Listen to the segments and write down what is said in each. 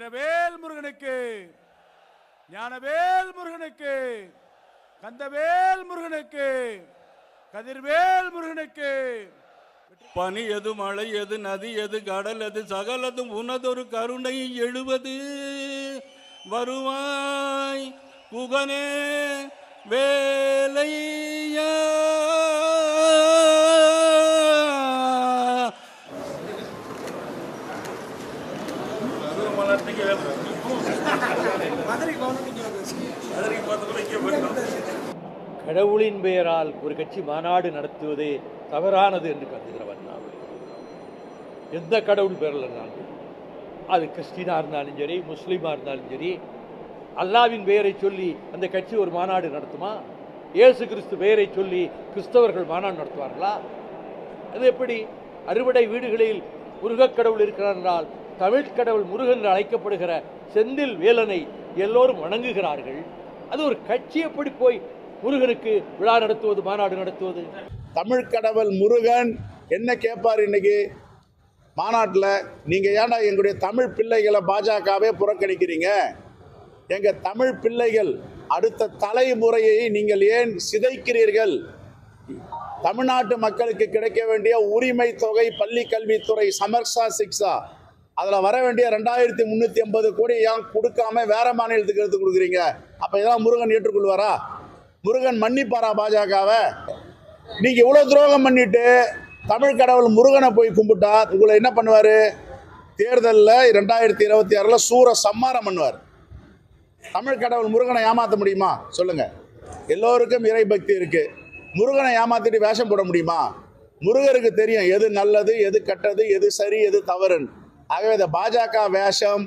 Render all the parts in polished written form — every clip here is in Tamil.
வீரவேல் முருகனுக்கு, ஞானவேல் முருகனுக்கு, கந்தவேல் முருகனுக்கு, கதிர்வேல் முருகனுக்கு. பனி எது, மழை எது, நதி எது, கடல் எது, சகலதும் உனதொரு கருணை எழுவது. வருவாய் குகனே வேலையா. கடவுளின் பெயரால் ஒரு கட்சி மாநாடு நடத்துவதே தவறானது என்று கருதுகிறவன் நான். எந்த கடவுள் பெயரில் இருந்தாலும், அது கிறிஸ்டினா இருந்தாலும் சரி, முஸ்லீமாக இருந்தாலும் சரி, அல்லாவின் பெயரை சொல்லி அந்த கட்சி ஒரு மாநாடு நடத்துமா? இயேசு கிறிஸ்து பெயரை சொல்லி கிறிஸ்தவர்கள் மாநாடு நடத்துவார்களா? அது எப்படி? அறுவடை வீடுகளில் முருகக் கடவுள் இருக்கிறார் என்றால் தமிழ் கடவுள் முருகன் என்று அழைக்கப்படுகிற செந்தில் வேலனை எல்லோரும் வணங்குகிறார்கள். அது ஒரு கட்சி எப்படி போய் முருகனுக்கு விழா நடத்துவது, மாநாடு நடத்துவது? தமிழ் கடவுள் முருகன் என்ன கேட்பார் இன்னைக்கு மாநாட்டில்? நீங்கள் ஏன்னா எங்களுடைய தமிழ் பிள்ளைகளை பாஜகவே புறக்கணிக்கிறீங்க? எங்கள் தமிழ் பிள்ளைகள் அடுத்த தலைமுறையை நீங்கள் ஏன் சிதைக்கிறீர்கள்? தமிழ்நாட்டு மக்களுக்கு கிடைக்க வேண்டிய உரிமை தொகை, பள்ளி கல்வித்துறை, சமர்சா சிக்ஷா, அதில் வர வேண்டிய 2350 கோடி ஏன் கொடுக்காம வேற மாநிலத்துக்கு எடுத்து கொடுக்குறீங்க? அப்போ இதான் முருகன் ஏற்றுக்கொள்வாரா? முருகன் மன்னிப்பாரா பாஜகவை? நீங்கள் இவ்வளோ துரோகம் பண்ணிட்டு தமிழ் கடவுள் முருகனை போய் கும்பிட்டா உங்களை என்ன பண்ணுவார்? தேர்தலில் 2026 சூர சம்மாரம் பண்ணுவார். தமிழ் கடவுள் முருகனை ஏமாற்ற முடியுமா சொல்லுங்க? எல்லோருக்கும் இறை பக்தி இருக்கு. முருகனை ஏமாத்திட்டு வேஷம் போட முடியுமா? முருகருக்கு தெரியும் எது நல்லது, எது கெட்டது, எது சரி, எது தவறுன்னு. ஆகவே இந்த பாஜக வேஷம்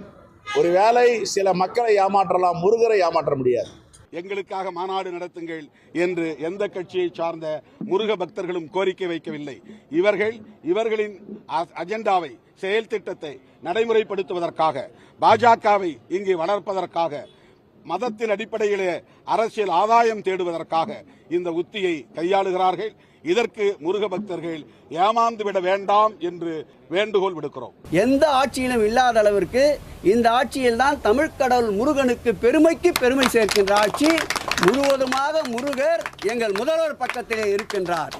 ஒரு வேளை சில மக்களை ஏமாற்றலாம், முருகரை ஏமாற்ற முடியாது. எங்களுக்காக மாநாடு நடத்துங்கள் என்று எந்த கட்சியை சார்ந்த முருக பக்தர்களும் கோரிக்கை வைக்கவில்லை. இவர்களின் அஜெண்டாவை, செயல் திட்டத்தை நடைமுறைப்படுத்துவதற்காக, பாஜகவை இங்கு வளர்ப்பதற்காக, மதத்தின் அடிப்படையிலே அரசியல் ஆதாயம் தேடுவதற்காக இந்த உத்தியை கையாளுகிறார்கள். இதற்கு முருக பக்தர்கள் ஏமாந்துவிட வேண்டாம் என்று வேண்டுகோள் விடுக்கிறோம். எந்த ஆட்சியிலும் இல்லாத அளவிற்கு இந்த ஆட்சியில் தான் தமிழ் கடவுள் முருகனுக்கு பெருமைக்கு பெருமை சேர்க்கின்ற ஆட்சி. முழுவதுமாக முருகர் எங்கள் முதல்வர் பக்கத்திலே இருக்கின்றார்.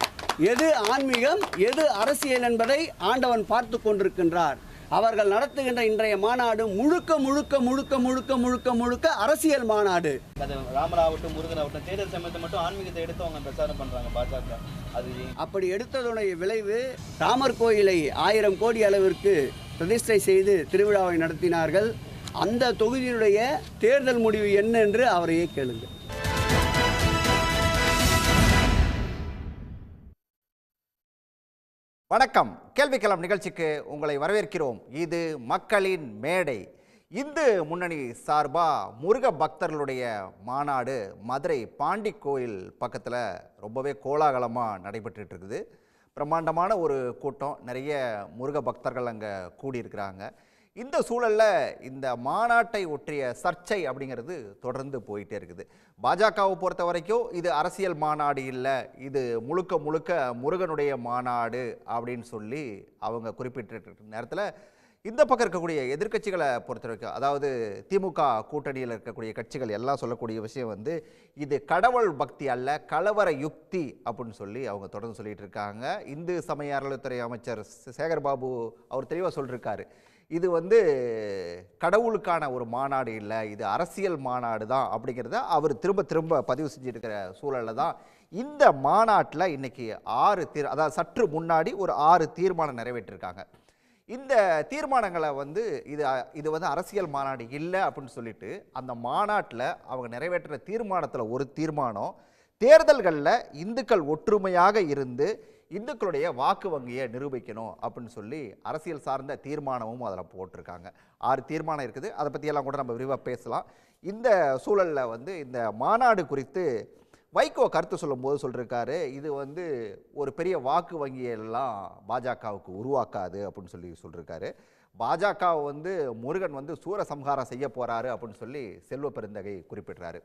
எது ஆன்மீகம், எது அரசியல் என்பதை ஆண்டவன் பார்த்து கொண்டிருக்கின்றார். அவர்கள் நடத்துகின்ற இன்றைய மாநாடு முழுக்க முழுக்க முழுக்க முழுக்க முழுக்க முழுக்க அரசியல் மாநாடு. ராமராகட்டும், முருகனாகட்டும், தேர்தல் சமயத்தை மட்டும் ஆன்மீகத்தை எடுத்து அவங்க பிரச்சாரம் பண்றாங்க பாஜக. அது அப்படி எடுத்ததுடைய விளைவு, ராமர் கோயிலை 1000 கோடி அளவிற்கு பிரதிஷ்டை செய்து திருவிழாவை நடத்தினார்கள். அந்த தொகுதியினுடைய தேர்தல் முடிவு என்ன என்று அவரையே கேளுங்கள். வணக்கம். கேள்விக்களம் நிகழ்ச்சிக்கு உங்களை வரவேற்கிறோம். இது மக்களின் மேடை. இந்து முன்னணி சார்பா முருக பக்தர்களுடைய மாநாடு மதுரை பாண்டி கோயில் பக்கத்தில் ரொம்பவே கோலாகலமாக நடைபெற்றுட்டு இருக்குது. பிரம்மாண்டமான ஒரு கூட்டம், நிறைய முருக பக்தர்கள் அங்கே கூடியிருக்கிறாங்க. இந்த சூழலில் இந்த மாநாட்டை ஒற்றிய சர்ச்சை அப்படிங்கிறது தொடர்ந்து போயிட்டே இருக்குது. பாஜகவை பொறுத்த வரைக்கும் இது அரசியல் மாநாடு இல்லை, இது முழுக்க முழுக்க முருகனுடைய மாநாடு அப்படின்னு சொல்லி அவங்க குறிப்பிட்ட நேரத்தில், இந்த பக்கம் இருக்கக்கூடிய எதிர்க்கட்சிகளை பொறுத்த வரைக்கும், அதாவது திமுக கூட்டணியில் இருக்கக்கூடிய கட்சிகள் எல்லாம் சொல்லக்கூடிய விஷயம் வந்து இது கடவுள் பக்தி அல்ல, கலவர யுக்தி அப்படின்னு சொல்லி அவங்க தொடர்ந்து சொல்லிட்டு இருக்காங்க. இந்து சமய அறநிலையத்துறை அமைச்சர் சேகர் பாபு அவர் தெளிவாக சொல்லியிருக்காரு, இது வந்து கடவுளுக்கான ஒரு மாநாடு இல்லை, இது அரசியல் மாநாடு தான் அப்படிங்கிறத அவர் திரும்ப திரும்ப பதிவு செஞ்சுருக்கிற சூழலில் தான் இந்த மாநாட்டில் இன்றைக்கி 6 அதாவது சற்று முன்னாடி ஒரு 6 தீர்மானம் நிறைவேற்றிருக்காங்க. இந்த தீர்மானங்களை வந்து இது வந்து அரசியல் மாநாடு இல்லை அப்படின்னு சொல்லிட்டு அந்த மாநாட்டில் அவங்க நிறைவேற்ற தீர்மானத்தில் ஒரு தீர்மானம், தேர்தல்களில் இந்துக்கள் ஒற்றுமையாக இருந்து இந்துக்களுடைய வாக்கு வங்கியை நிரூபிக்கணும் அப்படின்னு சொல்லி அரசியல் சார்ந்த தீர்மானமும் அதில் போட்டிருக்காங்க. 6 தீர்மானம் இருக்குது. அதை பற்றியெல்லாம் கூட நம்ம விரிவாக பேசலாம். இந்த சூழலில் வந்து இந்த மாநாடு குறித்து வைகோ கருத்து சொல்லும்போது சொல்லியிருக்காரு, இது வந்து ஒரு பெரிய வாக்கு வங்கியெல்லாம் பாஜகவுக்கு உருவாக்காது அப்படின்னு சொல்லியிருக்காரு. பாஜகவை வந்து முருகன் வந்து சூரசம்ஹாரம் செய்ய போகிறாரு அப்படின்னு சொல்லி செல்வ பெருந்தகை குறிப்பிடுறாரு.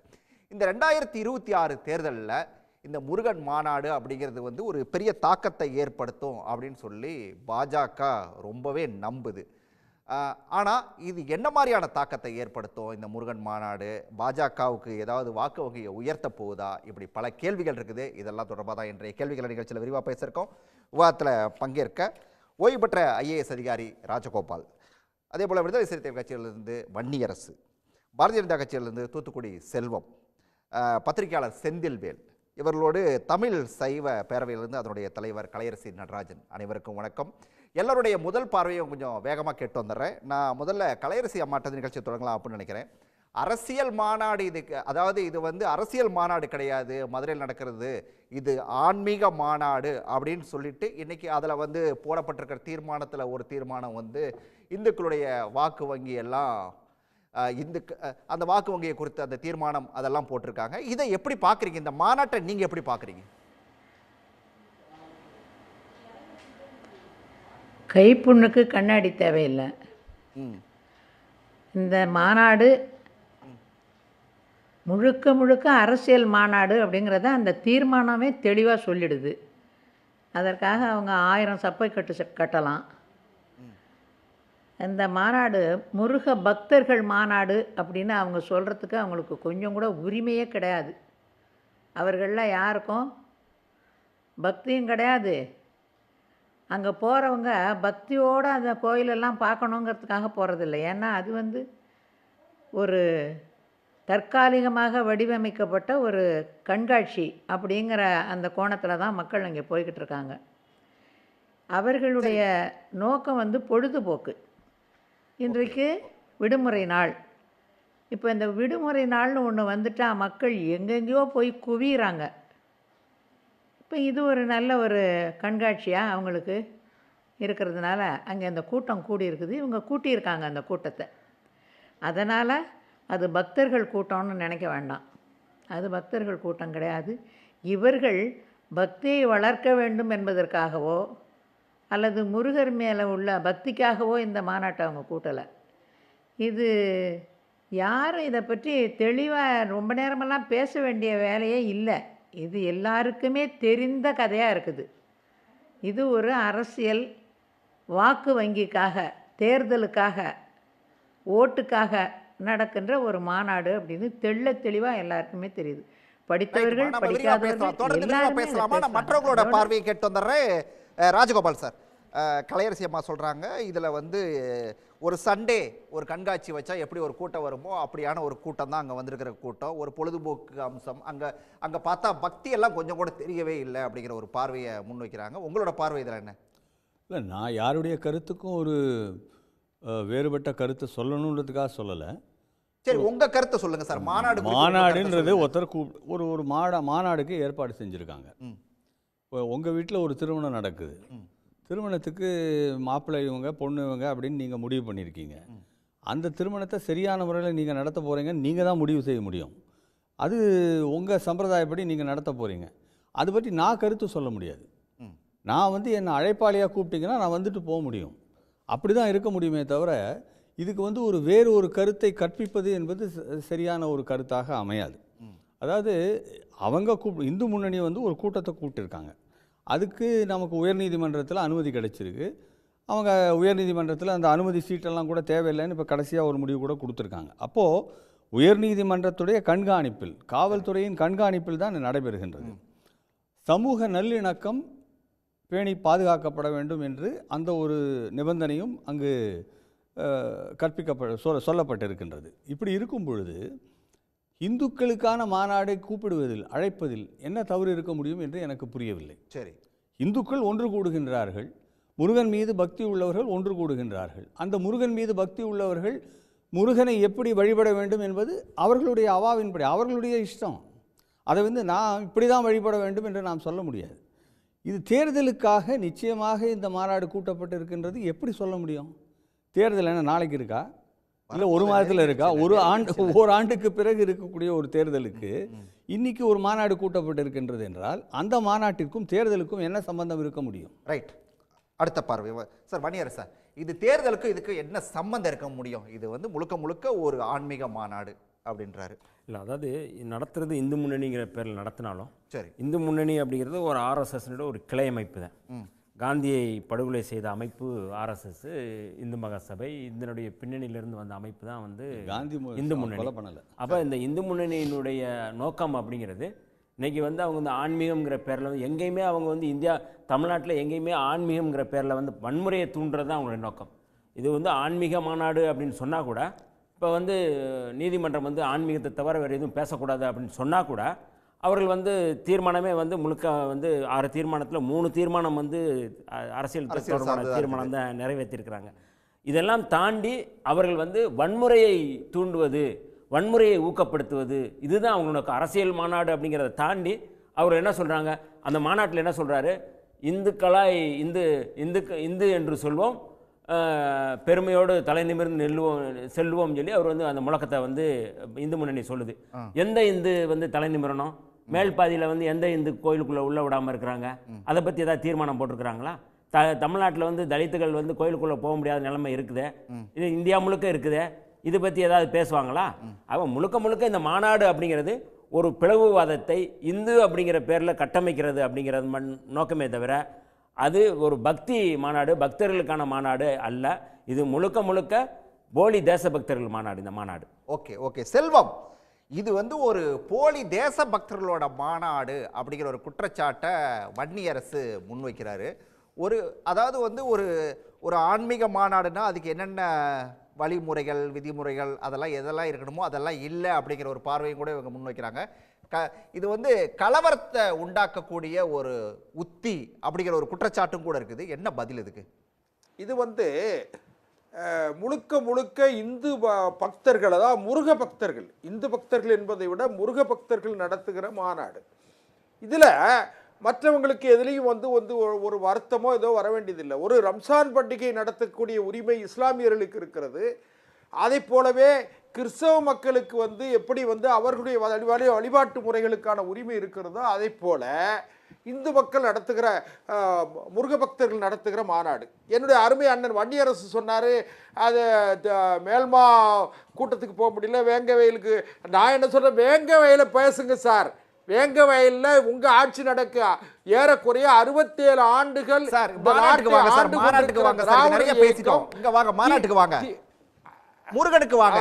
இந்த 2026 தேர்தலில் இந்த முருகன் மாநாடு அப்படிங்கிறது வந்து ஒரு பெரிய தாக்கத்தை ஏற்படுத்தும் அப்படின்னு சொல்லி பாஜக ரொம்பவே நம்புது. ஆனால் இது என்ன மாதிரியான தாக்கத்தை ஏற்படுத்தும் இந்த முருகன் மாநாடு? பாஜகவுக்கு ஏதாவது வாக்கு வகையை உயர்த்த போகுதா? இப்படி பல கேள்விகள் இருக்குது. இதெல்லாம் தொடர்பாக தான் இன்றைய கேள்விகள் நிகழ்ச்சியில் விரிவாக பேசியிருக்கோம். விவாதத்தில் பங்கேற்க ஓய்வு பெற்ற IAS அதிகாரி ராஜகோபால், அதே போல் விடுதலை சிறுத்தைகள் கட்சியிலிருந்து வன்னியரசு, பாரதிய ஜனதா கட்சியிலிருந்து தூத்துக்குடி செல்வம், பத்திரிகையாளர் செந்தில்வேல், இவர்களோடு தமிழ் சைவ பேரவையிலிருந்து அதனுடைய தலைவர் கலையரசி நடராஜன், அனைவருக்கும் வணக்கம். எல்லாருடைய முதல் பார்வையும் கொஞ்சம் வேகமாக கேட்டு வந்துடுறேன். நான் முதல்ல கலையரசி அம்மாட்ட நிகழ்ச்சி தொடங்கலாம் அப்படின்னு நினைக்கிறேன். அரசியல் மாநாடு இதுக்கு, அதாவது இது வந்து அரசியல் மாநாடு கிடையாது மதுரையில் நடக்கிறது, இது ஆன்மீக மாநாடு அப்படின்னு சொல்லிட்டு இன்னைக்கு அதில் வந்து போடப்பட்டிருக்கிற தீர்மானத்தில் ஒரு தீர்மானம் வந்து இந்துக்களுடைய வாக்கு வங்கி எல்லாம் அந்த வாக்கு வங்கியை குறித்து அந்த தீர்மானம் அதெல்லாம் போட்டிருக்காங்க. இதை எப்படி பார்க்குறீங்க? இந்த மாநாட்டை நீங்கள் எப்படி பார்க்குறீங்க? கைப்புண்ணுக்கு கண்ணாடி தேவையில்லை. இந்த மாநாடு முழுக்க முழுக்க அரசியல் மாநாடு அப்படிங்கிறத அந்த தீர்மானமே தெளிவாக சொல்லிடுது. அதற்காக அவங்க 1000 சப்பை கட்டலாம். இந்த மாநாடு முருக பக்தர்கள் மாநாடு அப்படின்னு அவங்க சொல்கிறதுக்கு அவங்களுக்கு கொஞ்சம் கூட உரிமையே கிடையாது. அவர்களில் யாருக்கும் பக்தியும் கிடையாது. அங்கே போகிறவங்க பக்தியோடு அந்த கோயிலெல்லாம் பார்க்கணுங்கிறதுக்காக போகிறதில்ல. ஏன்னா அது வந்து ஒரு தற்காலிகமாக வடிவமைக்கப்பட்ட ஒரு கண்காட்சி அப்படிங்கிற அந்த கோணத்தில் தான் மக்கள் அங்கே போய்கிட்டு இருக்காங்க. அவர்களுடைய நோக்கம் வந்து பொழுதுபோக்கு. இன்றைக்கு விடுமுறை நாள். இப்போ இந்த விடுமுறை நாள்னு ஒன்று வந்துட்டால் மக்கள் எங்கெங்கேயோ போய் குவிகிறாங்க. இப்போ இது ஒரு நல்ல ஒரு கண்காட்சியாக அவங்களுக்கு இருக்கிறதுனால அங்கே அந்த கூட்டம் கூடியிருக்குது. இவங்க கூட்டியிருக்காங்க அந்த கூட்டத்தை. அதனால் அது பக்தர்கள் கூட்டம்னு நினைக்க வேண்டாம். அது பக்தர்கள் கூட்டம் கிடையாது. இவர்கள் பக்தியை வளர்க்க வேண்டும் என்பதற்காகவோ அல்லது முருகர் மேலே உள்ள பக்திக்காகவோ இந்த மாநாட்டை அவங்க கூட்டலை. இது யாரும் இதை பற்றி தெளிவாக ரொம்ப நேரமெல்லாம் பேச வேண்டிய வேலையே இல்லை. இது எல்லாருக்குமே தெரிந்த கதையாக இருக்குது. இது ஒரு அரசியல் வாக்கு வங்கிக்காக, தேர்தலுக்காக, ஓட்டுக்காக நடக்கின்ற ஒரு மாநாடு அப்படின்னு தெளிவாக எல்லாருக்குமே தெரியுது. படித்தவர்கள் படிக்காதவர்கள் மற்றவங்களோட பார்வையை கேட்டு வந்துடுறேன். ராஜகோபால் சார், கலையரசி அம்மா சொல்கிறாங்க இதில் வந்து ஒரு சண்டே ஒரு கண்காட்சி வச்சா எப்படி ஒரு கூட்டம் வருமோ அப்படியான ஒரு கூட்டம் தான் அங்கே வந்திருக்கிற கூட்டம். ஒரு பொழுதுபோக்கு அம்சம் அங்கே பார்த்தா பக்தி எல்லாம் கொஞ்சம் கூட தெரியவே இல்லை அப்படிங்கிற ஒரு பார்வையை முன்வைக்கிறாங்க. உங்களோட பார்வை இதில் என்ன? இல்லை, நான் யாருடைய கருத்துக்கும் ஒரு வேறுபட்ட கருத்தை சொல்லணுன்றதுக்காக சொல்லலை. சரி, உங்கள் கருத்தை சொல்லுங்கள் சார். மாநாடுன்றது ஒருத்தர் ஒரு மாநாடுக்கு ஏற்பாடு செஞ்சுருக்காங்க. இப்போ உங்கள் வீட்டில் ஒரு திருமணம் நடக்குது. திருமணத்துக்கு மாப்பிள்ளை இவங்க பொண்ணு இவங்க அப்படின்னு நீங்கள் முடிவு பண்ணியிருக்கீங்க. அந்த திருமணத்தை சரியான முறையில் நீங்கள் நடத்த போகிறீங்கன்னு நீங்கள் தான் முடிவு செய்ய முடியும். அது உங்கள் சம்பிரதாயப்படி நீங்கள் நடத்த போகிறீங்க. அதை பற்றி நான் கருத்து சொல்ல முடியாது. நான் வந்து என்னை அழைப்பாளியாக கூப்பிட்டீங்கன்னா நான் வந்துட்டு போக முடியும். அப்படி தான் இருக்க முடியுமே தவிர இதுக்கு வந்து வேறு ஒரு கருத்தை கற்பிப்பது என்பது சரியான ஒரு கருத்தாக அமையாது. அதாவது அவங்க இந்து முன்னணி வந்து ஒரு கூட்டத்தை கூப்பிட்டுருக்காங்க. அதுக்கு நமக்கு உயர்நீதிமன்றத்தில் அனுமதி கிடைச்சிருக்கு. அவங்க உயர்நீதிமன்றத்தில் அந்த அனுமதி சீட்டெல்லாம் கூட தேவையில்லைன்னு இப்போ கடைசியாக ஒரு முடிவு கூட கொடுத்துருக்காங்க. அப்போது உயர்நீதிமன்றத்துடைய கண்காணிப்பில், காவல்துறையின் கண்காணிப்பில் தான் நடைபெறுகின்றது. சமூக நல்லிணக்கம் பேணி பாதுகாக்கப்பட வேண்டும் என்று அந்த ஒரு நிபந்தனையும் அங்கு சொல்லப்பட்டிருக்கின்றது. இப்படி இருக்கும் பொழுது இந்துக்களுக்கான மாநாடை கூப்பிடுவதில், அழைப்பதில் என்ன தவறு இருக்க முடியும் என்று எனக்கு புரியவில்லை. சரி, இந்துக்கள் ஒன்று கூடுகின்றார்கள், முருகன் மீது பக்தி உள்ளவர்கள் ஒன்று கூடுகின்றார்கள். அந்த முருகன் மீது பக்தி உள்ளவர்கள் முருகனை எப்படி வழிபட வேண்டும் என்பது அவர்களுடைய அவாவின்படி, அவர்களுடைய இஷ்டம். அதை வந்து நான் இப்படி தான் வழிபட வேண்டும் என்று நாம் சொல்ல முடியாது. இது தேர்தலுக்காக நிச்சயமாக இந்த மாநாடு கூட்டப்பட்டு இருக்கின்றது. எப்படி சொல்ல முடியும்? தேர்தல் என்ன நாளைக்கு இருக்கா, இல்லை ஒரு மாதத்தில் இருக்கா? ஓராண்டுக்கு பிறகு இருக்கக்கூடிய ஒரு தேர்தலுக்கு இன்னைக்கு ஒரு மாநாடு கூட்டப்பட்டு இருக்கின்றது என்றால் அந்த மாநாட்டிற்கும் தேர்தலுக்கும் என்ன சம்பந்தம் இருக்க முடியும்? ரைட். அடுத்த பார்வை சார், வன்னியர் சார், இது தேர்தலுக்கு இதுக்கு என்ன சம்பந்தம் இருக்க முடியும்? இது வந்து முழுக்க முழுக்க ஒரு ஆன்மீக மாநாடு அப்படின்றாரு. இல்லை, அதாவது நடத்துறது இந்து முன்னணிங்கிற பேரில் நடத்தினாலும் சரி, இந்து முன்னணி அப்படிங்கிறது ஒரு RSS ஒரு கிளை அமைப்பு தான். காந்தியை படுகொலை செய்த அமைப்பு ஆர்எஸ்எஸ், இந்து மகாசபை, இதனுடைய பின்னணியிலிருந்து வந்த அமைப்பு தான் வந்து காந்தி இந்து முன்னணி. கொலை பண்ணலை. அப்போ இந்த இந்து முன்னணியினுடைய நோக்கம் அப்படிங்கிறது இன்றைக்கி வந்து அவங்க வந்து ஆன்மீகங்கிற பேரில் வந்து எங்கேயுமே அவங்க வந்து இந்தியா தமிழ்நாட்டில் எங்கேயுமே ஆன்மீகங்கிற பேரில் வந்து வன்முறையை தூண்டுறது தான் அவங்களுடைய நோக்கம். இது வந்து ஆன்மீக மாநாடு அப்படின்னு சொன்னால் கூட, இப்போ வந்து நீதிமன்றம் வந்து ஆன்மீகத்தை தவிர வேறு எதுவும் பேசக்கூடாது அப்படின்னு சொன்னால் கூட அவர்கள் வந்து தீர்மானமே வந்து முழுக்க வந்து 6 தீர்மானத்தில் 3 தீர்மானம் வந்து அரசியல் தொடர்பான தீர்மானம் தான் நிறைவேற்றியிருக்கிறாங்க. இதெல்லாம் தாண்டி அவர்கள் வந்து வன்முறையை தூண்டுவது, வன்முறையை ஊக்கப்படுத்துவது, இதுதான் அவங்களோட அரசியல் மாநாடு அப்படிங்கிறத தாண்டி அவர் என்ன சொல்கிறாங்க, அந்த மாநாட்டில் என்ன சொல்கிறாரு, இந்துக்களாய் இந்து என்று சொல்வோம், பெருமையோடு தலை நிமிர்ந்து செல்வோம் சொல்லி அவர் வந்து அந்த முழக்கத்தை வந்து இந்து முன்னணி சொல்லுது. எந்த இந்து வந்து தலை நிமிரணும்? மேல் பாதியில் வந்து எந்த இந்து கோயிலுக்குள்ளே உள்ள விடாமல் இருக்கிறாங்க? அதை பற்றி ஏதாவது தீர்மானம் போட்டிருக்கிறாங்களா? தமிழ்நாட்டில் வந்து தலித்துகள் வந்து கோயிலுக்குள்ளே போக முடியாத நிலைமை இருக்குதே, இது இந்தியா முழுக்க இருக்குதே, இதை பற்றி ஏதாவது பேசுவாங்களா? அவன் முழுக்க இந்த மாநாடு அப்படிங்கிறது ஒரு பிளவுவாதத்தை இந்து அப்படிங்கிற பேரில் கட்டமைக்கிறது அப்படிங்கிறது நோக்கமே தவிர அது ஒரு பக்தி மாநாடு, பக்தர்களுக்கான மாநாடு அல்ல. இது முழுக்க போலி தேசபக்தர்கள் மாநாடு இந்த மாநாடு. ஓகே செல்வம், இது வந்து ஒரு போலி தேசபக்தர்களோட மாநாடு அப்படிங்கிற ஒரு குற்றச்சாட்டை வன்னியரசு முன்வைக்கிறாரு. அதாவது வந்து ஒரு ஆன்மீக மாநாடுனா அதுக்கு என்னென்ன வழிமுறைகள், விதிமுறைகள், அதெல்லாம் எதெல்லாம் இருக்கணுமோ அதெல்லாம் இல்லை அப்படிங்கிற ஒரு பார்வையும் கூட இவங்க முன்வைக்கிறாங்க. இது வந்து கலவரத்தை உண்டாக்கக்கூடிய ஒரு உத்தி அப்படிங்கிற ஒரு குற்றச்சாட்டும் கூட இருக்குது. என்ன பதில் இதுக்கு? இது வந்து முழுக்க இந்து பக்தர்கள், அதாவது முருக பக்தர்கள், இந்து பக்தர்கள் என்பதை விட முருக பக்தர்கள் நடத்துகிற மாநாடு. இதில் மற்றவங்களுக்கு எதுலேயும் வந்து ஒரு வருத்தமோ ஏதோ வர வேண்டியதில்லை. ஒரு ரம்ஜான் பண்டிகை நடத்தக்கூடிய உரிமை இஸ்லாமியர்களுக்கு இருக்கிறது. அதை போலவே கிறிஸ்தவ மக்களுக்கு வந்து எப்படி வந்து அவர்களுடைய வழிபாட்டு முறைகளுக்கான உரிமை இருக்கிறதோ அதை போல இந்து மக்கள் நடத்துகிற முருக பக்தர்கள் நடத்துகிற மாநாடு. என்னுடைய அருமை அண்ணன் வன்னியரசு சொன்னார், அது மேல்மா கூட்டத்துக்கு போக முடியல, வேங்க வயலுக்கு. நான் என்ன சொல்கிறேன், வேங்க வயலை பேசுங்க சார். வேங்க வயலில் உங்கள் ஆட்சி நடக்க ஏறக்குறைய 67 ஆண்டுகள். முருகனுக்கு வாங்க,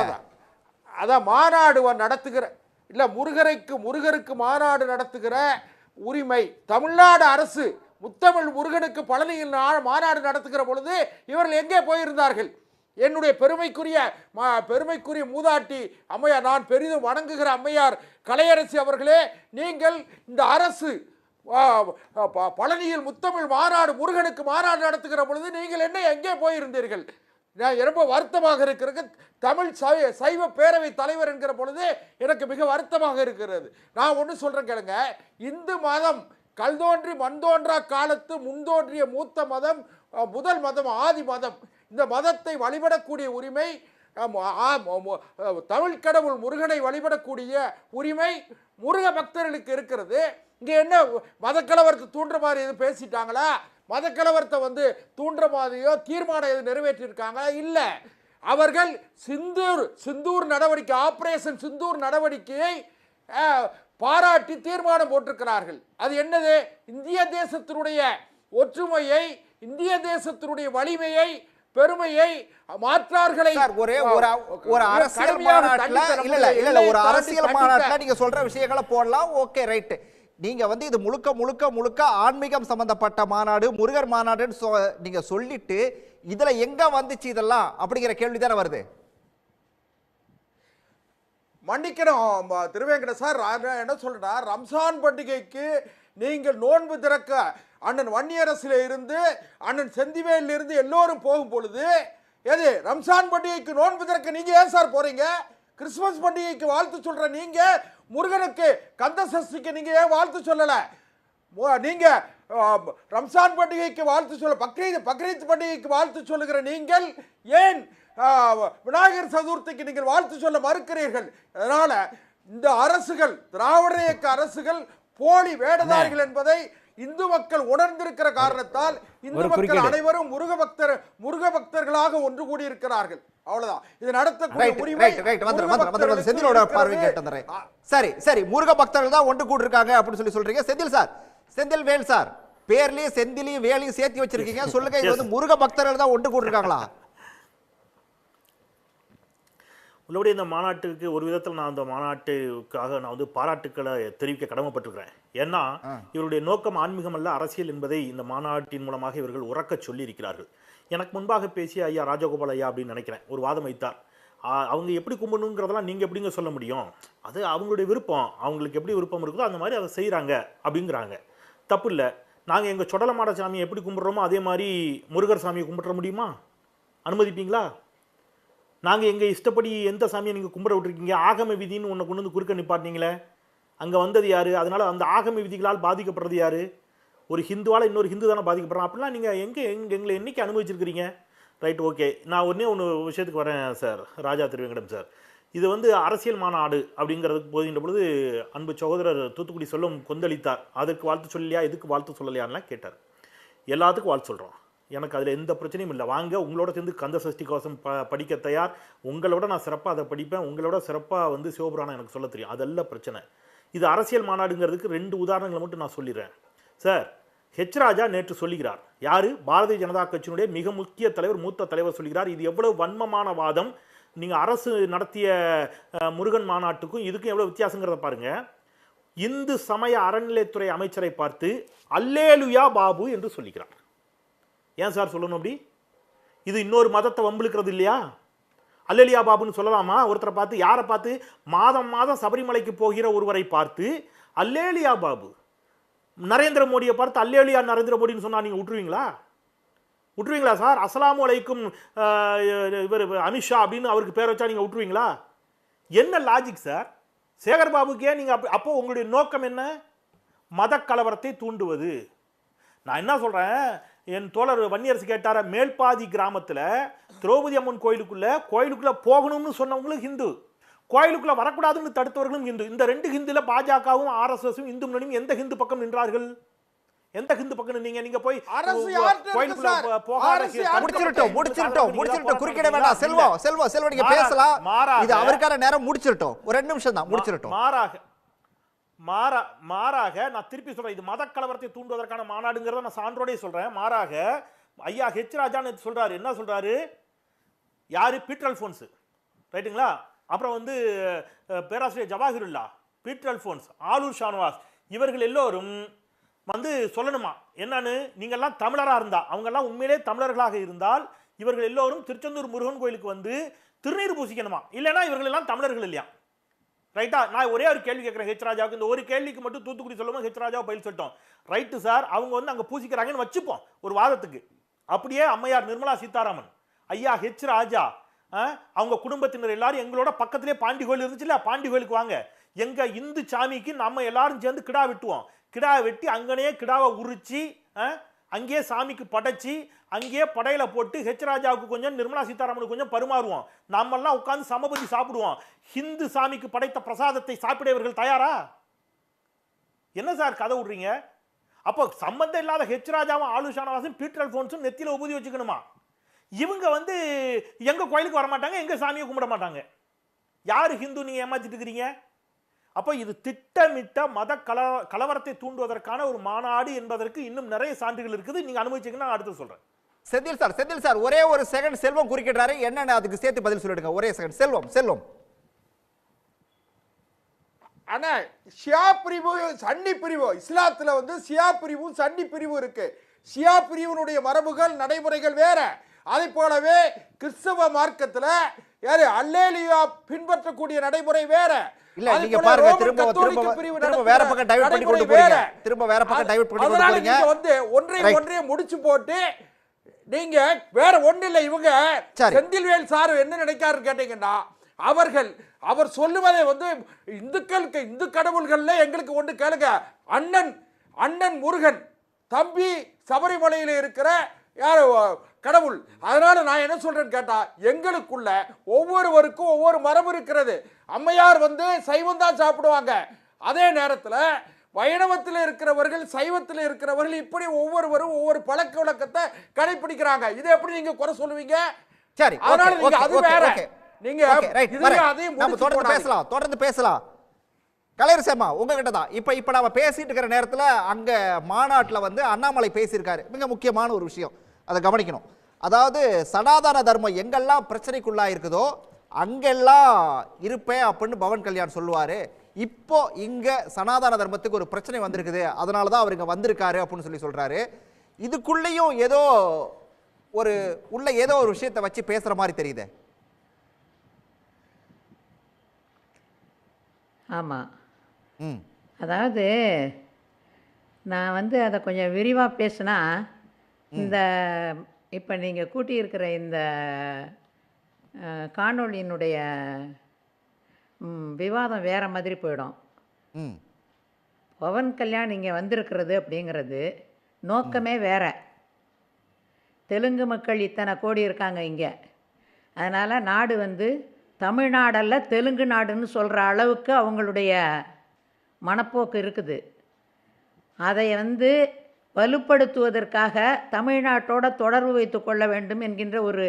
அதான் மாநாடு நடத்துகிற இல்லை, முருகருக்கு மாநாடு நடத்துகிற உரிமை தமிழ்நாடு அரசு முத்தமிழ் முருகனுக்கு பழனியில் மாநாடு நடத்துகிற பொழுது இவர்கள் எங்கே போயிருந்தார்கள்? என்னுடைய பெருமைக்குரிய மூதாட்டி அம்மையார், நான் பெரிதும் வணங்குகிற அம்மையார் கலையரசி அவர்களே, நீங்கள் இந்த அரசு பழனியில் முத்தமிழ் மாநாடு முருகனுக்கு மாநாடு நடத்துகிற பொழுது நீங்கள் எங்கே போயிருந்தீர்கள்? நான் ரொம்ப வருத்தமாக இருக்கிறது. தமிழ் சைவ பேரவை தலைவர் என்கிற பொழுது எனக்கு மிக வருத்தமாக இருக்கிறது. நான் ஒன்று சொல்கிறேன் கேளுங்க, இந்து மதம் கல்தோன்றி மண்தோன்றா காலத்து முன்தோன்றிய மூத்த மதம், முதல் மதம், ஆதி மதம். இந்த மதத்தை வழிபடக்கூடிய உரிமை, தமிழ் கடவுள் முருகனை வழிபடக்கூடிய உரிமை முருக பக்தர்களுக்கு இருக்கிறது. இங்கே என்ன மதக்கலவரத்தை தூண்டுற மாதிரி எதுவும் பேசிட்டாங்களா? மதக்கலவரத்தை வந்து தூண்டுற மாதிரியோ தீர்மானம் எதுவும் நிறைவேற்றியிருக்காங்களா? இல்லை. அவர்கள் சிந்தூர் நடவடிக்கை, ஆபரேஷன் சிந்தூர் நடவடிக்கையை பாராட்டி தீர்மானம் போட்டிருக்கிறார்கள். அது என்னது? இந்திய தேசத்தினுடைய ஒற்றுமையை, இந்திய தேசத்தினுடைய வலிமையை, பெருமையை மாற்றார்களை ஒரு அரசியல் மாநாட்டில் இல்ல ஒரு அரசியல் மாநாட்டில் நீங்க சொல்ற விஷயங்களை போடலாம். Okay right. நீங்க வந்து இது முழுக்க ஆன்மீகம் சம்பந்தப்பட்ட மாநாடு, முருகர் மாநாடுன்னு நீங்க சொல்லிட்டு இதுல எங்க வந்துச்சு இதெல்லாம் அப்படிங்கிற கேள்வி தானே வருது. மன்னிக்கணும் திருவேங்கட சார், என்ன சொல்றா, ரம்ஜான் பண்டிகைக்கு நீங்கள் நோன்பு திறக்க அண்ணன் வன்னியரசில் இருந்து அண்ணன் செந்திவேலில் இருந்து எல்லோரும் போகும் பொழுது எது ரம்ஜான் பண்டிகைக்கு நோன்பு திறக்க நீங்க ஏன் சார் போறீங்க? கிறிஸ்துமஸ் பண்டிகைக்கு வாழ்த்து சொல்ற நீங்க, முருகனுக்கு கந்த சஷ்டிக்கு நீங்க ஏன் வாழ்த்து சொல்லல? நீங்க ரம்ஜான் பண்டிகைக்கு வாழ்த்து சொல்ல, பக்ரீத் பண்டிகைக்கு வாழ்த்து சொல்லுகிற நீங்கள் ஏன் விநாயகர் சதுர்த்திக்கு நீங்கள் வாழ்த்து சொல்ல மறுக்கிறீர்கள்? அதனால இந்த அரசுகள், திராவிட இயக்க அரசுகள் போலி வேடதாரிகள் என்பதை இந்து மக்கள் உணர்ந்திருக்கிற காரணத்தால் இந்து மக்கள் அனைவரும் முருக பக்தர்களாக ஒன்று கூடி இருக்கிறார்கள். அவ்வளவுதான். இது நடத்தக்கூடிய உரிமை செந்திலோட பார்வை கேட்டேன். சரி முருக பக்தர்கள் தான் ஒன்று கூடி இருக்காங்க அப்படின்னு சொல்றீங்க. செந்தில்வேல் சார், பேர்லயே செந்திலையும் வேலையும் சேர்த்து வச்சிருக்கீங்க. சொல்லுங்க, இது வந்து முருக பக்தர்கள் தான் ஒன்று கூட்டிருக்காங்களா? உள்ளபடி இந்த மாநாட்டுக்கு ஒரு விதத்தில் நான் அந்த மாநாட்டுக்காக நான் வந்து பாராட்டுக்களை தெரிவிக்க கடமைப்பட்டிருக்கிறேன். ஏன்னா இவருடைய நோக்கம் ஆன்மீகம் அல்ல, அரசியல் என்பதை இந்த மாநாட்டின் மூலமாக இவர்கள் உறக்க சொல்லி இருக்கிறார்கள். எனக்கு முன்பாக பேசிய ஐயா ராஜகோபால் ஐயா அப்படின்னு நினைக்கிறேன், ஒரு வாதம் வைத்தார். அவங்க எப்படி கும்பிடணுங்கிறதெல்லாம் நீங்கள் எப்படிங்க சொல்ல முடியும், அது அவங்களுடைய விருப்பம், அவங்களுக்கு எப்படி விருப்பம் இருக்குதோ அந்த மாதிரி அதை செய்கிறாங்க அப்படிங்கிறாங்க. தப்பு இல்லை. நாங்கள் எங்கள் சொடலமாட சாமியை எப்படி கும்பிட்றோமோ அதே மாதிரி முருகர் சாமியை கும்பிட்ற முடியுமா? அனுமதிப்பீங்களா? நாங்கள் எங்கள் இஷ்டப்படி எந்த சாமியை நீங்கள் கும்பிட விட்டுருக்கீங்க? ஆகம விதின்னு ஒன்று கொண்டு வந்து குறுக்க நிப்பாட்டினீங்களே, அங்கே வந்தது யார்? அதனால் அந்த ஆகம விதிகளால் பாதிக்கப்படுறது யார்? ஒரு ஹிந்துவால் இன்னொரு ஹிந்து தானே பாதிக்கப்படுறோம். அப்படிலாம் நீங்கள் எங்களை என்றைக்கு அனுபவிச்சிருக்கிறீங்க? Right, okay. நான் ஒன்று விஷயத்துக்கு வரேன் சார், ராஜா திருவேங்கடம் சார். இது வந்து அரசியல் மாநாடு அப்படிங்கிறதுக்கு போகின்ற பொழுது அன்பு சகோதரர் தூத்துக்குடி சொல்லும் கொந்தளித்தார். அதற்கு வாழ்த்து சொல்லலையா, எதுக்கு வாழ்த்து சொல்லலையான்லாம் கேட்டார். எல்லாத்துக்கும் வாழ்த்து சொல்கிறோம், எனக்கு அதில் எந்த பிரச்சனையும் இல்லை. வாங்க, உங்களோட சேர்ந்து கந்த சஷ்டி கவசம் படிக்க தயார். உங்களோட நான் சிறப்பாக அதை படிப்பேன். உங்களோட சிறப்பாக வந்து சிவபுராணம் எனக்கு சொல்ல தெரியும். அதெல்லாம் பிரச்சனை. இது அரசியல் மாநாடுங்கிறதுக்கு 2 உதாரணங்களை மட்டும் நான் சொல்லிடுறேன் சார். ஹெச் ராஜா நேற்று சொல்லுகிறார், யார்? பாரதிய ஜனதா கட்சியினுடைய மிக முக்கிய தலைவர், மூத்த தலைவர் சொல்லுகிறார், இது எவ்வளவு வன்மமான வாதம். நீங்கள் அரசு நடத்திய முருகன் மாநாட்டுக்கும் இதுக்கும் எவ்வளோ வித்தியாசங்கிறத பாருங்கள். இந்து சமய அறநிலையத்துறை அமைச்சரை பார்த்து அல்லேலுயா பாபு என்று சொல்லிக்கிறார். ஏன் சார் சொல்லணும் அப்படி? இது இன்னொரு மதத்தை வம்பிழுக்கிறது இல்லையா? அல்லேலியா பாபுன்னு சொல்லலாமா? ஒருத்தரை பார்த்து, யாரை பார்த்து? மாதம் மாதம் சபரிமலைக்கு போகிற ஒருவரை பார்த்து அல்லேலியா பாபு. நரேந்திர மோடியை பார்த்து அல்லேலியா நரேந்திர மோடின்னு சொன்னால் நீங்கள் விட்டுருவீங்களா சார்? அஸ்ஸலாமு அலைக்கும் இவர் அமித்ஷா அப்படின்னு அவருக்கு பேர் வச்சா நீங்கள் விட்டுருவீங்களா? என்ன லாஜிக் சார்? சேகர் பாபுக்கே நீங்கள் அப்போ உங்களுடைய நோக்கம் என்ன? மத கலவரத்தை தூண்டுவது. நான் என்ன சொல்கிறேன், என் தோழர் வன்னியரசு கேட்டார, மேல்பாதி கிராமத்தில் திரௌபதி அம்மன் கோயிலுக்குள்ளே போகணும்னு சொன்னவங்களும் ஹிந்து, கோயிலுக்குள்ளே வரக்கூடாதுன்னு தடுத்தவர்களும் ஹிந்து. இந்த 2 ஹிந்துல பாஜகவும் ஆர்எஸ்எஸும் இந்து முன்னணியும் எந்த ஹிந்து பக்கம் நின்றார்கள்? எந்த ஹிந்து பக்கம் நின்னீங்க? நீங்க போய் கோயிலுக்குள்ள போகாத. முடிச்சிரட்டும், குறுக்கிட வேண்டாம். செல்வம் நீங்க பேசலாம். இது அவருக்கான நேரம். முடிச்சிரட்டும், ஒரு 2 நிமிஷம் தான். முடிச்சிரட்டும். மாறாக நான் திருப்பி சொல்றேன், இது மத கலவரத்தை தூண்டுவதற்கான மாநாடுங்கிறத நான் சான்றோடே சொல்றேன். மாறாக ஐயா ஹெச் ராஜா சொல்றாரு, என்ன சொல்றாரு? யாரு? பீட்டர் அல்போன்ஸ், ரைட்டுங்களா? அப்புறம் வந்து பேராசிரியர் ஜவாஹிருல்லா, பீட்டர் அல்போன்ஸ், ஆலூர் ஷானவாஸ், இவர்கள் எல்லோரும் வந்து சொல்லணுமா என்னன்னு? நீங்கள்லாம் தமிழராக இருந்தால், அவங்கெல்லாம் உண்மையிலே தமிழர்களாக இருந்தால் இவர்கள் எல்லோரும் திருச்செந்தூர் முருகன் கோயிலுக்கு வந்து திருநீர் பூசிக்கணுமா? இல்லைன்னா இவர்கள் எல்லாம் தமிழர்கள் இல்லையா? ரைட்டா? நான் ஒரே ஒரு கேள்வி கேட்குறேன் ஹெச் ராஜாவுக்கு. இந்த ஒரு கேள்விக்கு மட்டும் தூத்துக்குடி சொல்லுவோம், ஹெச் ராஜாவை பயில் சொல்லிட்டோம். ரைட்டு சார், அவங்க வந்து அங்கே பூசிக்கிறாங்கன்னு வச்சுப்போம் ஒரு வாதத்துக்கு. அப்படியே அம்மையார் நிர்மலா சீதாராமன், ஐயா ஹெச் ராஜா, அவங்க குடும்பத்தினர் எல்லாரும் எங்களோட பக்கத்திலே பாண்டி கோயில் இருந்துச்சு இல்ல, பாண்டி கோயிலுக்கு வாங்க, எங்க இந்து சாமிக்கு நம்ம எல்லாரும் சேர்ந்து கிடா வெட்டுவோம். கிடா வெட்டி அங்கனே கிடாவை உரிச்சு அங்கேயே சாமிக்கு படைச்சி அங்கேயே படையில போட்டு ஹெச் ராஜாவுக்கு கொஞ்சம் நிர்மலா சீதாராமனுக்கு கொஞ்சம் பருமாறுவோம். நம்மெல்லாம் உட்கார்ந்து சமபந்தி சாப்பிடுவோம். ஹிந்து சாமிக்கு படைத்த பிரசாதத்தை சாப்பிட இவர்கள் தயாரா? என்ன சார் கதை விடுறீங்க? அப்போ சம்பந்தம் இல்லாத ஹெச் ராஜாவும் ஆலூர் ஷானவாசும் பீட்டர் அல்போன்ஸும் நெத்தியில உபதி வச்சுக்கணுமா? இவங்க வந்து எங்க கோயிலுக்கு வர மாட்டாங்க, எங்க சாமியை கும்பிட மாட்டாங்க. யாரு ஹிந்து நீங்க ஏமாத்திட்டு இருக்கிறீங்க? அப்போ இது திட்டமிட்ட மத கலவரத்தை தூண்டுவதற்கான ஒரு மாநாடு என்பதற்கு இன்னும் நிறைய சான்றுகள் இருக்குது. நீங்க அனுபவிச்சீங்கன்னா அடுத்து சொல்றேன். செந்தில் சார் ஒரே ஒரு செகண்ட். செல்வம் குறுக்கிட்டாரு, என்னன்னு அதுக்கு சேர்த்து பதில் சொல்லிடுங்க. ஒரே செகண்ட். செல்வம். ஆனா ஷியா பிரிவு சன்னி பிரிவு, இஸ்லாத்துல வந்து ஷியா பிரிவும் சன்னி பிரிவு இருக்கு. ஷியா பிரிவினுடைய மரபுகள் நடைமுறைகள் வேற. அதை போலவே கிறிஸ்தவ மார்க்கத்துல யாரு அல்லேலியா பின்பற்றக்கூடிய நடைமுறை வேற. இல்ல நீங்க பாருங்க, திரும்ப வேற பக்கம் டைவர்ட் பண்ணி கொண்டு போறீங்க. வந்து ஒன்றைய முடிச்சு போட்டு நீங்க வேற ஒண்ணு இல்ல. இவங்க செந்தில்வேல் சார் என்ன நினைக்காரு கேட்டீங்கன்னா, அவர் சொல்லுவதை வந்து இந்துக்களுக்கு இந்து கடவுள்கள்ல எங்களுக்கு ஒன்று கேளுங்க, அண்ணன் முருகன், தம்பி சபரிமலையில இருக்கிற யார் கடவுள். அதனால நான் என்ன சொல்றேன்னு கேட்டா, எங்களுக்குள்ள ஒவ்வொருவருக்கும் ஒவ்வொரு மரபு இருக்கிறது. அம்மையார் வந்து சைவம் தான் சாப்பிடுவாங்க. அதே நேரத்தில் வைணவத்தில் இருக்கிறவர்கள் சைவத்தில் இருக்கிறவர்கள் இப்படி ஒவ்வொருவரும் ஒவ்வொரு பழக்க வழக்கத்தை கடைபிடிக்கிறாங்க. இதை எப்படி நீங்க குறை சொல்லுவீங்க? சரி, அதனால நீங்க அது வேற. நீங்க தொடர்ந்து பேசலாம். கலையரசம்மா உங்ககிட்ட தான் இப்போ நம்ம பேசிட்டு இருக்கிற நேரத்தில் அங்கே மாநாட்டில் வந்து அண்ணாமலை பேசியிருக்காரு. மிக முக்கியமான ஒரு விஷயம், அதை கவனிக்கணும். அதாவது சனாதன தர்மம் எங்கெல்லாம் பிரச்சனைக்குள்ளா இருக்குதோ அங்கெல்லாம் இருப்பேன் அப்படின்னு பவன் கல்யாண் சொல்லுவார். இப்போ இங்கே சனாதன தர்மத்துக்கு ஒரு பிரச்சனை வந்திருக்குது, அதனால தான் அவர் இங்கே வந்திருக்காரு அப்படின்னு சொல்கிறாரு. இதுக்குள்ளேயும் ஏதோ ஒரு விஷயத்தை வச்சு பேசுகிற மாதிரி தெரியுது. ஆமாம், அதாவது நான் வந்து அதை கொஞ்சம் விரிவாக பேசுனா இந்த இப்போ நீங்கள் கூட்டியிருக்கிற இந்த காணொளியினுடைய விவாதம் வேறு மாதிரி போயிடும். பவன் கல்யாண் இங்கே வந்திருக்கிறது அப்படிங்கிறது நோக்கமே வேற. தெலுங்கு மக்கள் இத்தனை கோடி இருக்காங்க இங்கே, அதனால் நாடு வந்து தமிழ்நாடல்ல தெலுங்கு நாடுன்னு சொல்கிற அளவுக்கு அவங்களுடைய மனப்போக்கு இருக்குது. அதை வந்து வலுப்படுத்துவதற்காக தமிழ்நாட்டோட தொடர்பு வைத்து கொள்ள வேண்டும் என்கின்ற ஒரு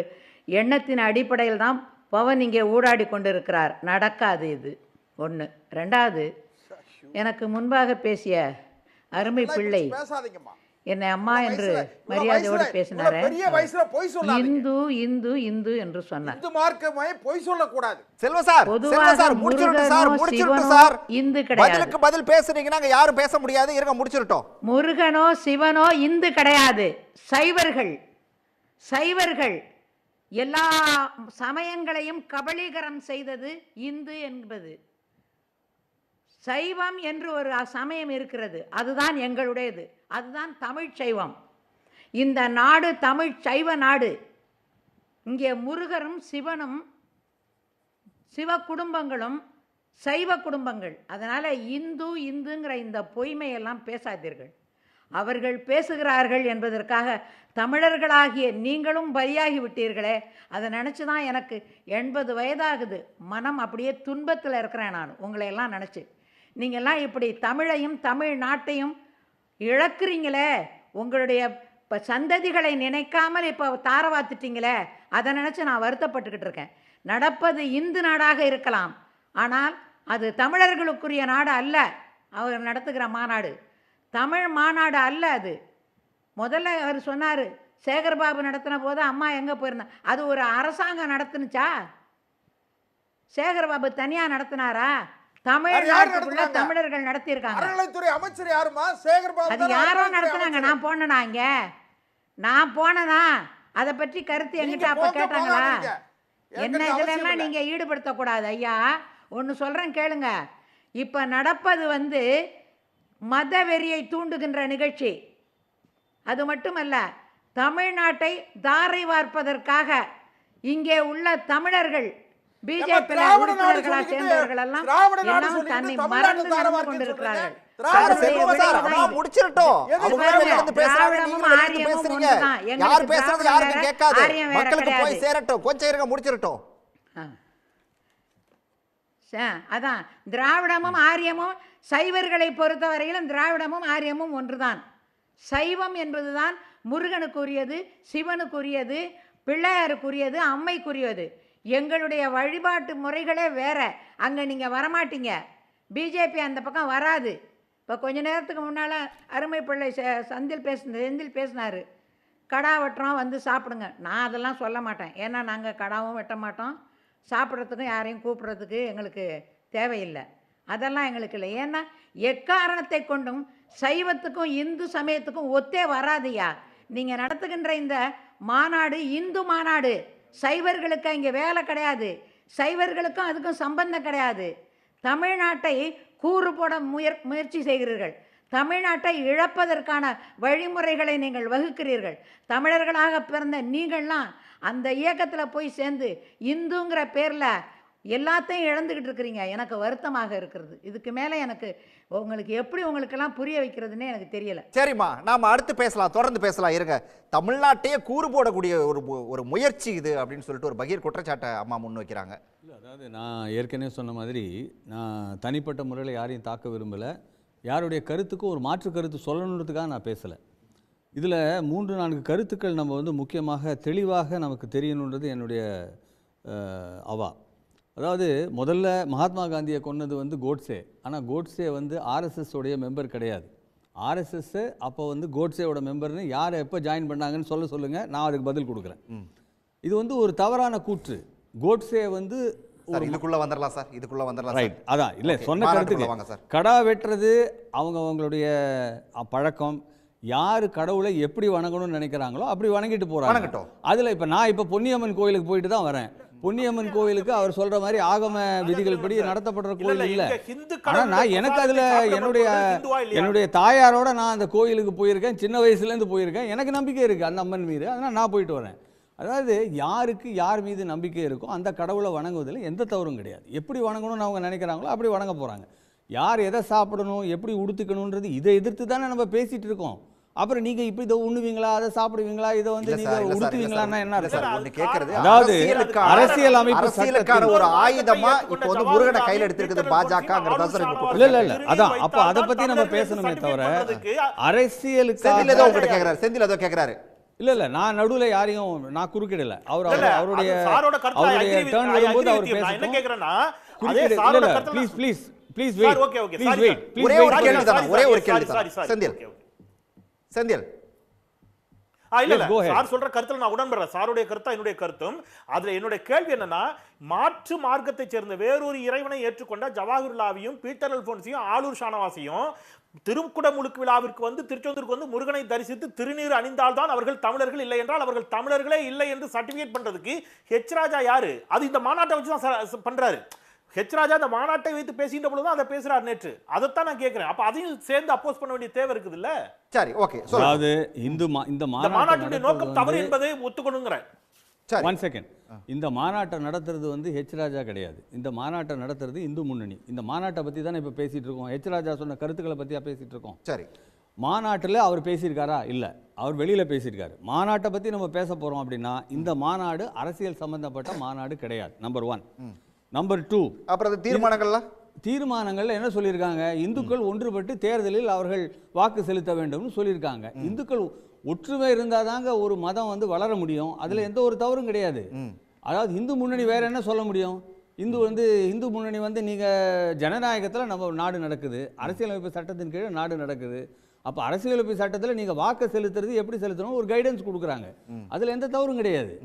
எண்ணத்தின் அடிப்படையில் தான் பவன் இங்கே ஊடாடி கொண்டிருக்கிறார். நடக்காது இது ஒன்று. ரெண்டாவது, எனக்கு முன்பாக பேசிய அருமை பிள்ளை என்னை அம்மா என்று மரியாதையோடு பேசினார். இந்து இந்து இந்து என்று சொன்னார். இந்து கிடையாது. பதில் பேசுறீங்கன்னா யாரும் பேச முடியாது, இருங்க முடிச்சிட்டோம். முருகனோ சிவனோ இந்து கிடையாது, சைவர்கள். சைவர்கள் எல்லா சமயங்களையும் கபலீகரம் செய்தது இந்து என்பது. சைவம் என்று ஒரு சமயம் இருக்கிறது, அதுதான் எங்களுடையது, அதுதான் தமிழ் சைவம். இந்த நாடு தமிழ் சைவ நாடு. இங்கே முருகரும் சிவனும் சிவ குடும்பங்களும் சைவ குடும்பங்கள். அதனால் இந்து இந்துங்கிற இந்த பொய்மையெல்லாம் பேசாதீர்கள். அவர்கள் பேசுகிறார்கள் என்பதற்காக தமிழர்களாகிய நீங்களும் பலியாகி விட்டீர்களே, அதை நினச்சி தான் எனக்கு 80 வயதாகுது. மனம் அப்படியே துன்பத்தில் இருக்கிறேன் நான் உங்களையெல்லாம் நினச்சி. நீங்கள்லாம் இப்படி தமிழையும் தமிழ் நாட்டையும் இழக்கிறீங்களே, உங்களுடைய இப்போ சந்ததிகளை நினைக்காமல் இப்போ தாரவாத்துட்டீங்களே, அதை நினச்சி நான் வருத்தப்பட்டுக்கிட்டு இருக்கேன். நடப்பது இந்து நாடாக இருக்கலாம், ஆனால் அது தமிழர்களுக்குரிய நாடு அல்ல. அவர் நடத்துகிற மாநாடு தமிழ் மாநாடு அல்ல. அது முதல்ல அவர் சொன்னார், சேகர்பாபு நடத்தின போது அம்மா எங்கே போயிருந்தேன், அது ஒரு அரசாங்கம் நடத்துனுச்சா? சேகர்பாபு தனியாக நடத்தினாரா? தமிழ்நாட்டுக்குள்ள தமிழர்கள் நடத்தியிருக்காங்க. அமைச்சர் யாருமா? சேகர்பாபு. அது யாரோ நடத்துனாங்க. நான் போனேனா இங்க? நான் போனேனா? அதை பற்றி கருத்து எங்கிட்ட அப்ப கேட்டாங்களா? என்ன இதெல்லாம் நீங்க ஈடுபடுத்தக்கூடாது ஐயா. ஒன்று சொல்றேன் கேளுங்க. இப்ப நடப்பது வந்து மத வெறியை தூண்டுகின்ற நிகழ்ச்சி. அது மட்டுமல்ல, தமிழ்நாட்டை தாரை வார்ப்பதற்காக இங்கே உள்ள தமிழர்கள் பிஜேபி உறுப்பினர்களாக சேர்ந்தவர்கள் எல்லாம் தன்னை மறந்து நடந்து கொண்டிருக்கிறார்கள். அதான் திராவிடமும் ஆரியமும் சைவர்களை பொறுத்தவரையிலும் திராவிடமும் ஆரியமும் ஒன்றுதான். சைவம் என்பதுதான் முருகனுக்குரியது, சிவனுக்குரியது, பிள்ளையாருக்குரியது, அம்மைக்குரியது. எங்களுடைய வழிபாட்டு முறைகளே வேற. அங்கே நீங்கள் வரமாட்டீங்க. பிஜேபி அந்த பக்கம் வராது. இப்போ கொஞ்ச நேரத்துக்கு முன்னால் அருமை பிள்ளை செந்தில் பேசினார், கடா வெட்டுறோம் வந்து சாப்பிடுங்க. நான் அதெல்லாம் சொல்ல மாட்டேன். ஏன்னா நாங்கள் கடாவும் வெட்ட மாட்டோம், சாப்பிட்றதுக்கும் யாரையும் கூப்பிட்றதுக்கு எங்களுக்கு தேவையில்லை. அதெல்லாம் எங்களுக்கு இல்லை. ஏன்னா எக்காரணத்தை கொண்டும் சைவத்துக்கும் இந்து சமயத்துக்கும் ஒத்தே வராதுயா. நீங்கள் நடத்துகின்ற இந்த மாநாடு இந்து மாநாடு. சைவர்களுக்கு இங்கே வேலை கிடையாது, சைவர்களுக்கும் அதுக்கும் சம்பந்தம் கிடையாது. தமிழ்நாட்டை கூறு போட முயற்சி செய்கிறீர்கள். தமிழ்நாட்டை இழப்பதற்கான வழிமுறைகளை நீங்கள் வகுக்கிறீர்கள். தமிழர்களாக பிறந்த நீங்கள்லாம் அந்த இயக்கத்தில் போய் சேர்ந்து இந்துங்கிற பேரில் எல்லாத்தையும் இழந்துக்கிட்டு இருக்கிறீங்க. எனக்கு வருத்தமாக இருக்கிறது. இதுக்கு மேலே எனக்கு உங்களுக்கு எப்படி உங்களுக்கெல்லாம் புரிய வைக்கிறதுனே எனக்கு தெரியல. சரிம்மா, நாம் அடுத்து பேசலாம், தொடர்ந்து பேசலாம். இருங்க. தமிழ்நாட்டையே கூறு போடக்கூடிய ஒரு முயற்சி இது அப்படின்னு சொல்லிட்டு ஒரு பகீர் குற்றச்சாட்டை அம்மா முன் வைக்கிறாங்க. இல்லை, அதாவது நான் ஏற்கனவே சொன்ன மாதிரி நான் தனிப்பட்ட முறையில் யாரையும் தாக்க விரும்பலை. யாருடைய கருத்துக்கும் ஒரு மாற்று கருத்து சொல்லணுன்றதுக்காக நான் பேசலை. இதில் 3-4 கருத்துக்கள் நம்ம வந்து முக்கியமாக தெளிவாக நமக்கு தெரியணுன்றது என்னுடைய அவா. அதாவது முதல்ல மகாத்மா காந்தியை கொன்னது வந்து கோட்ஸே. ஆனால் கோட்ஸே வந்து ஆர்எஸ்எஸ் உடைய மெம்பர் கிடையாது. ஆர்எஸ்எஸ் அப்போ வந்து கோட்ஸேவோட மெம்பர்னு யாரை எப்போ ஜாயின் பண்ணாங்கன்னு சொல்லுங்கள், நான் அதுக்கு பதில் கொடுக்குறேன். இது வந்து ஒரு தவறான கூற்று. கோட்ஸே வந்து இதுக்குள்ள வந்துடலாம் சார், இதுக்குள்ள வந்துடலாம். ரைட், அதான் இல்லை சொன்ன கருத்துக்கு கடா வெட்டுறது அவங்களுடைய பழக்கம். யார் கடவுளை எப்படி வணங்கணும்னு நினைக்கிறாங்களோ அப்படி வணங்கிட்டு போகிறாங்க. அதில் இப்போ நான் இப்போ பொன்னியம்மன் கோயிலுக்கு போயிட்டு தான் வரேன். பொன்னியம்மன் கோயிலுக்கு அவர் சொல்ற மாதிரி ஆகம விதிகள் படி நடத்தப்படுற கோயில் இல்லை. ஆனால் நான் எனக்கு அதில் என்னுடைய தாயாரோட நான் அந்த கோயிலுக்கு போயிருக்கேன், சின்ன வயசுலேருந்து போயிருக்கேன். எனக்கு நம்பிக்கை இருக்குது அந்த அம்மன் மீது, அதனால் நான் போயிட்டு வரேன். அதாவது யாருக்கு யார் மீது நம்பிக்கை இருக்கோ அந்த கடவுளை வணங்குவதில் எந்த தவறும் கிடையாது. எப்படி வணங்கணும்னு அவங்க நினைக்கிறாங்களோ அப்படி வணங்க போகிறாங்க. யார் எதை சாப்பிடணும் எப்படி உடுத்துக்கணுன்றது இதை எதிர்த்து தானே நம்ம பேசிகிட்டு இருக்கோம். அப்புறம் நீங்க இப்ப இதை உண்ணுவீங்களா, அதை சாப்பிடுவீங்களா, இதை வந்து நீங்க உடுத்துவீங்களா என்ன கேட்கறது? அதாவது அரசியல் அமைப்பு அரசியலுக்கான ஒரு ஆயுதமா இப்போ வந்து முருகனை கையில் எடுத்திருக்குது பாஜகங்கிறது. இல்ல அதான் அப்ப அதை பத்தி நம்ம பேசணுமே தவிர அரசியலுக்கு உங்ககிட்ட கேட்கிறாரு, செந்தில் ஏதோ கேட்கிறாரு. இல்ல நான் நடுவுல யாரையும் நான் குறுக்கிடல. அவருடைய டர்ன் வரும்போது அவர் பேசணும். Please wait. ஒரே ஒரு கேள்வி செந்தில். செந்தில் இல்ல சார் சொல்ற கருத்துல நான் உடன்படுறேன். சாருடைய கருத்தா என்னுடைய கருத்தும். அதுல என்னுடைய கேள்வி என்னன்னா, மாற்று மார்க்கத்தை சேர்ந்த வேறொரு இறைவனை ஏற்றுக்கொண்ட ஜவாஹிர்லாவையும் பீட்டர் அல்போன்ஸையும் ஆளூர் ஷானவாசியும் திருக்குடமுழுக்கு விழாவிற்கு வந்து திருச்செந்தூருக்கு வந்து முருகனை தரிசித்து திருநீர் அணிந்தால்தான் அவர்கள் தமிழர்கள், இல்லை என்றால் அவர்கள் தமிழர்களே இல்லை என்று சர்டிபிகேட் பண்றதுக்கு ஹெச் ராஜா யாரு? அது இந்த மாநாட்டை வச்சுதான் பண்றாரு. ஹெச் ராஜா அந்த மாநாட்டை வைத்து பேசிட்ட பொழுதுதான் அதை பேசுறாரு நேற்று. அதைத்தான் நான் கேட்கிறேன். அப்ப அதையும் சேர்ந்து அப்போஸ் பண்ண வேண்டிய தேவை இருக்குது இல்ல? சரி, ஓகே. அதாவது இந்த மாநாட்டுடைய நோக்கம் தவறு என்பதை ஒத்துக்கணுங்கிறேன். One second. இந்த மாநாட்டை நடத்துறது வந்து ஹெச் ராஜா கிடையாது. இந்த மாநாட்டை நடத்துறது இந்து முன்னணி. இந்த மாநாட்டை பத்தி தானே இப்ப பேசிட்டு இருக்கோம். ஹெச் ராஜா சொன்ன கருத்துக்களை பத்தியா பேசிட்டு இருக்கோம். சரி, மாநாட்டில் அவர் பேசியிருக்காரா? இல்லை, அவர் வெளியில் பேசியிருக்காரு. மாநாட்டை பற்றி நம்ம பேச போகிறோம் அப்படின்னா இந்த மாநாடு அரசியல் சம்பந்தப்பட்ட மாநாடு கிடையாது. நம்பர் 1. நம்பர் 2, அப்புறம் தீர்மானங்கள்ல என்ன சொல்லியிருக்காங்க? இந்துக்கள் ஒன்றுபட்டு தேர்தலில் அவர்கள் வாக்கு செலுத்த வேண்டும்னு சொல்லியிருக்காங்க. இந்துக்கள் ஒற்றுமை இருந்தால் தாங்க ஒரு மதம் வந்து வளர முடியும். அதில் எந்த ஒரு தவறும் கிடையாது. அதாவது இந்து முன்னணி வேற என்ன சொல்ல முடியும்? இந்து முன்னணி வந்து நீங்கள் ஜனநாயகத்தில் நம்ம நாடு நடக்குது, அரசியலமைப்பு சட்டத்தின் கீழே நாடு நடக்குது. அப்போ அரசியலமைப்பு சட்டத்தில் நீங்கள் வாக்கு செலுத்துறது எப்படி செலுத்தணும் ஒரு கைடன்ஸ் கொடுக்குறாங்க. அதில் எந்த தவறும் கிடையாது.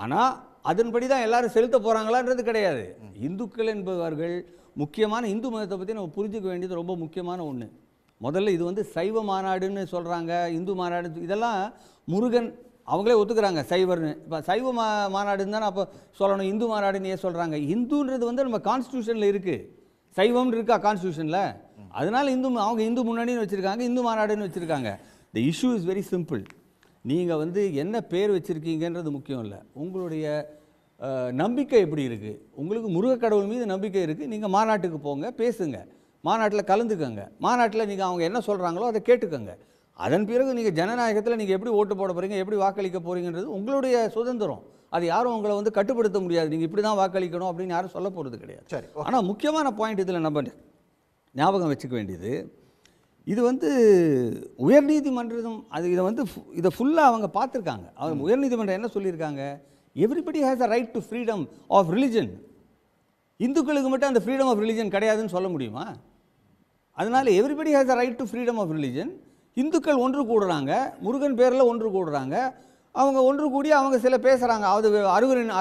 ஆனால் அதன்படி தான் எல்லாரும் செலுத்த போகிறாங்களான்றது கிடையாது. இந்துக்கள் என்பவர்கள் முக்கியமான இந்து மதத்தை பற்றி நம்ம புரிஞ்சுக்க வேண்டியது ரொம்ப முக்கியமான ஒன்று. முதல்ல இது வந்து சைவ மாநாடுன்னு சொல்கிறாங்க, இந்து மாநாடு, இதெல்லாம் முருகன் அவங்களே ஒத்துக்கிறாங்க சைவர்னு. இப்போ சைவ மாநாடுன்னு தானே அப்போ சொல்லணும், இந்து மாநாடுன்னு ஏன் சொல்கிறாங்க? இந்துன்றது வந்து நம்ம கான்ஸ்டியூஷனில் இருக்குது, சைவம்னு இருக்கா கான்ஸ்டியூஷனில். அதனால அவங்க இந்து முன்னணின்னு வச்சுருக்காங்க, இந்து மாநாடுன்னு வச்சுருக்காங்க. The issue is very simple. நீங்கள் வந்து என்ன பேர் வச்சுருக்கீங்கன்றது முக்கியம் இல்லை, உங்களுடைய நம்பிக்கை எப்படி இருக்குது. உங்களுக்கு முருகக்கடவுள் மீது நம்பிக்கை இருக்குது, நீங்கள் மாநாட்டுக்கு போங்க, பேசுங்க, மாநாட்டில் கலந்துக்கங்க, மாநாட்டில் நீங்கள் அவங்க என்ன சொல்கிறாங்களோ அதை கேட்டுக்கோங்க. அதன் பிறகு நீங்கள் ஜனநாயகத்தில் நீங்கள் எப்படி ஓட்டு போட போகிறீங்க, எப்படி வாக்களிக்க போகிறீங்கன்றது உங்களுடைய சுதந்திரம். அது யாரும் உங்களை வந்து கட்டுப்படுத்த முடியாது. நீங்கள் இப்படி தான் வாக்களிக்கணும் அப்படின்னு யாரும் சொல்ல போகிறது கிடையாது. சரி, ஆனால் முக்கியமான பாயிண்ட் இதில் நம்ம ஞாபகம் வச்சுக்க வேண்டியது, இது வந்து உயர்நீதிமன்றம் இதை ஃபுல்லாக அவங்க பார்த்துருக்காங்க. அவங்க உயர்நீதிமன்றம் என்ன சொல்லியிருக்காங்க? Everybody has a right to freedom of religion. இந்துக்களுக்கு மட்டும் அந்த ஃப்ரீடம் ஆஃப் ரிலிஜன் கிடையாதுன்னு சொல்ல முடியுமா? அதனால் everybody has a right to freedom of religion. இந்துக்கள் ஒன்று கூடுறாங்க, முருகன் பேரில் ஒன்று கூடுறாங்க, அவங்க ஒன்று கூடி அவங்க சில பேசுகிறாங்க. அது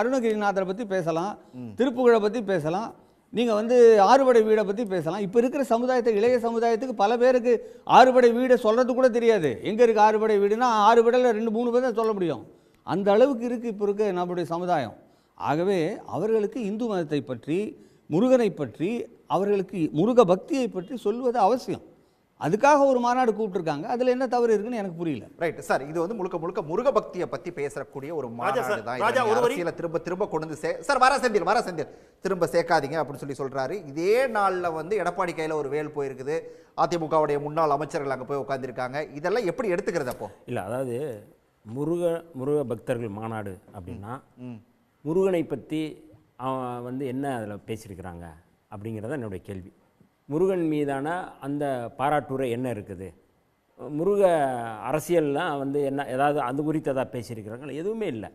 அருணகிரிநாதரை பற்றி பேசலாம், திருப்புகழை பற்றி பேசலாம், நீங்கள் வந்து ஆறுபடை வீடை பற்றி பேசலாம். இப்போ இருக்கிற சமுதாயத்தை, இளைய சமுதாயத்துக்கு பல பேருக்கு ஆறுபடை வீடை சொல்கிறது கூட தெரியாது. எங்கே இருக்குது ஆறுபடை வீடுனா 6 படையில் 2-3 பேர் தான் சொல்ல முடியும். அந்த அளவுக்கு இருக்குது இப்போ இருக்க நம்முடைய சமுதாயம். ஆகவே அவர்களுக்கு இந்து மதத்தை பற்றி, முருகனை பற்றி, அவர்களுக்கு முருக பக்தியை பற்றி சொல்வது அவசியம். அதுக்காக ஒரு மாநாடு கூப்பிட்டுருக்காங்க. அதில் என்ன தவறு இருக்குன்னு எனக்கு புரியல. ரைட் சார், இது வந்து முழுக்க முழுக்க முருக பக்தியை பற்றி பேசக்கூடிய ஒரு மாநாடு தான். திரும்ப கொண்டு வந்து சார் வர செந்தில் திரும்ப சேர்க்காதீங்க அப்படின்னு சொல்றாரு. இதே நாளில் வந்து எடப்பாடி கையில் ஒரு வேல் போயிருக்குது, அதிமுகவுடைய முன்னாள் அமைச்சர்கள் அங்கே போய் உட்காந்துருக்காங்க. இதெல்லாம் எப்படி எடுத்துக்கிறது அப்போ? இல்லை, அதாவது முருக பக்தர்கள் மாநாடு அப்படின்னா முருகனை பற்றி அவன் வந்து என்ன அதில் பேசியிருக்கிறாங்க அப்படிங்கிறத என்னுடைய கேள்வி. முருகன் மீதான அந்த பாராட்டுரை என்ன இருக்குது? முருக அரசியல்லாம் வந்து என்ன ஏதாவது அது குறித்து எதாவது பேசியிருக்கிறாங்க? எதுவுமே இல்லை.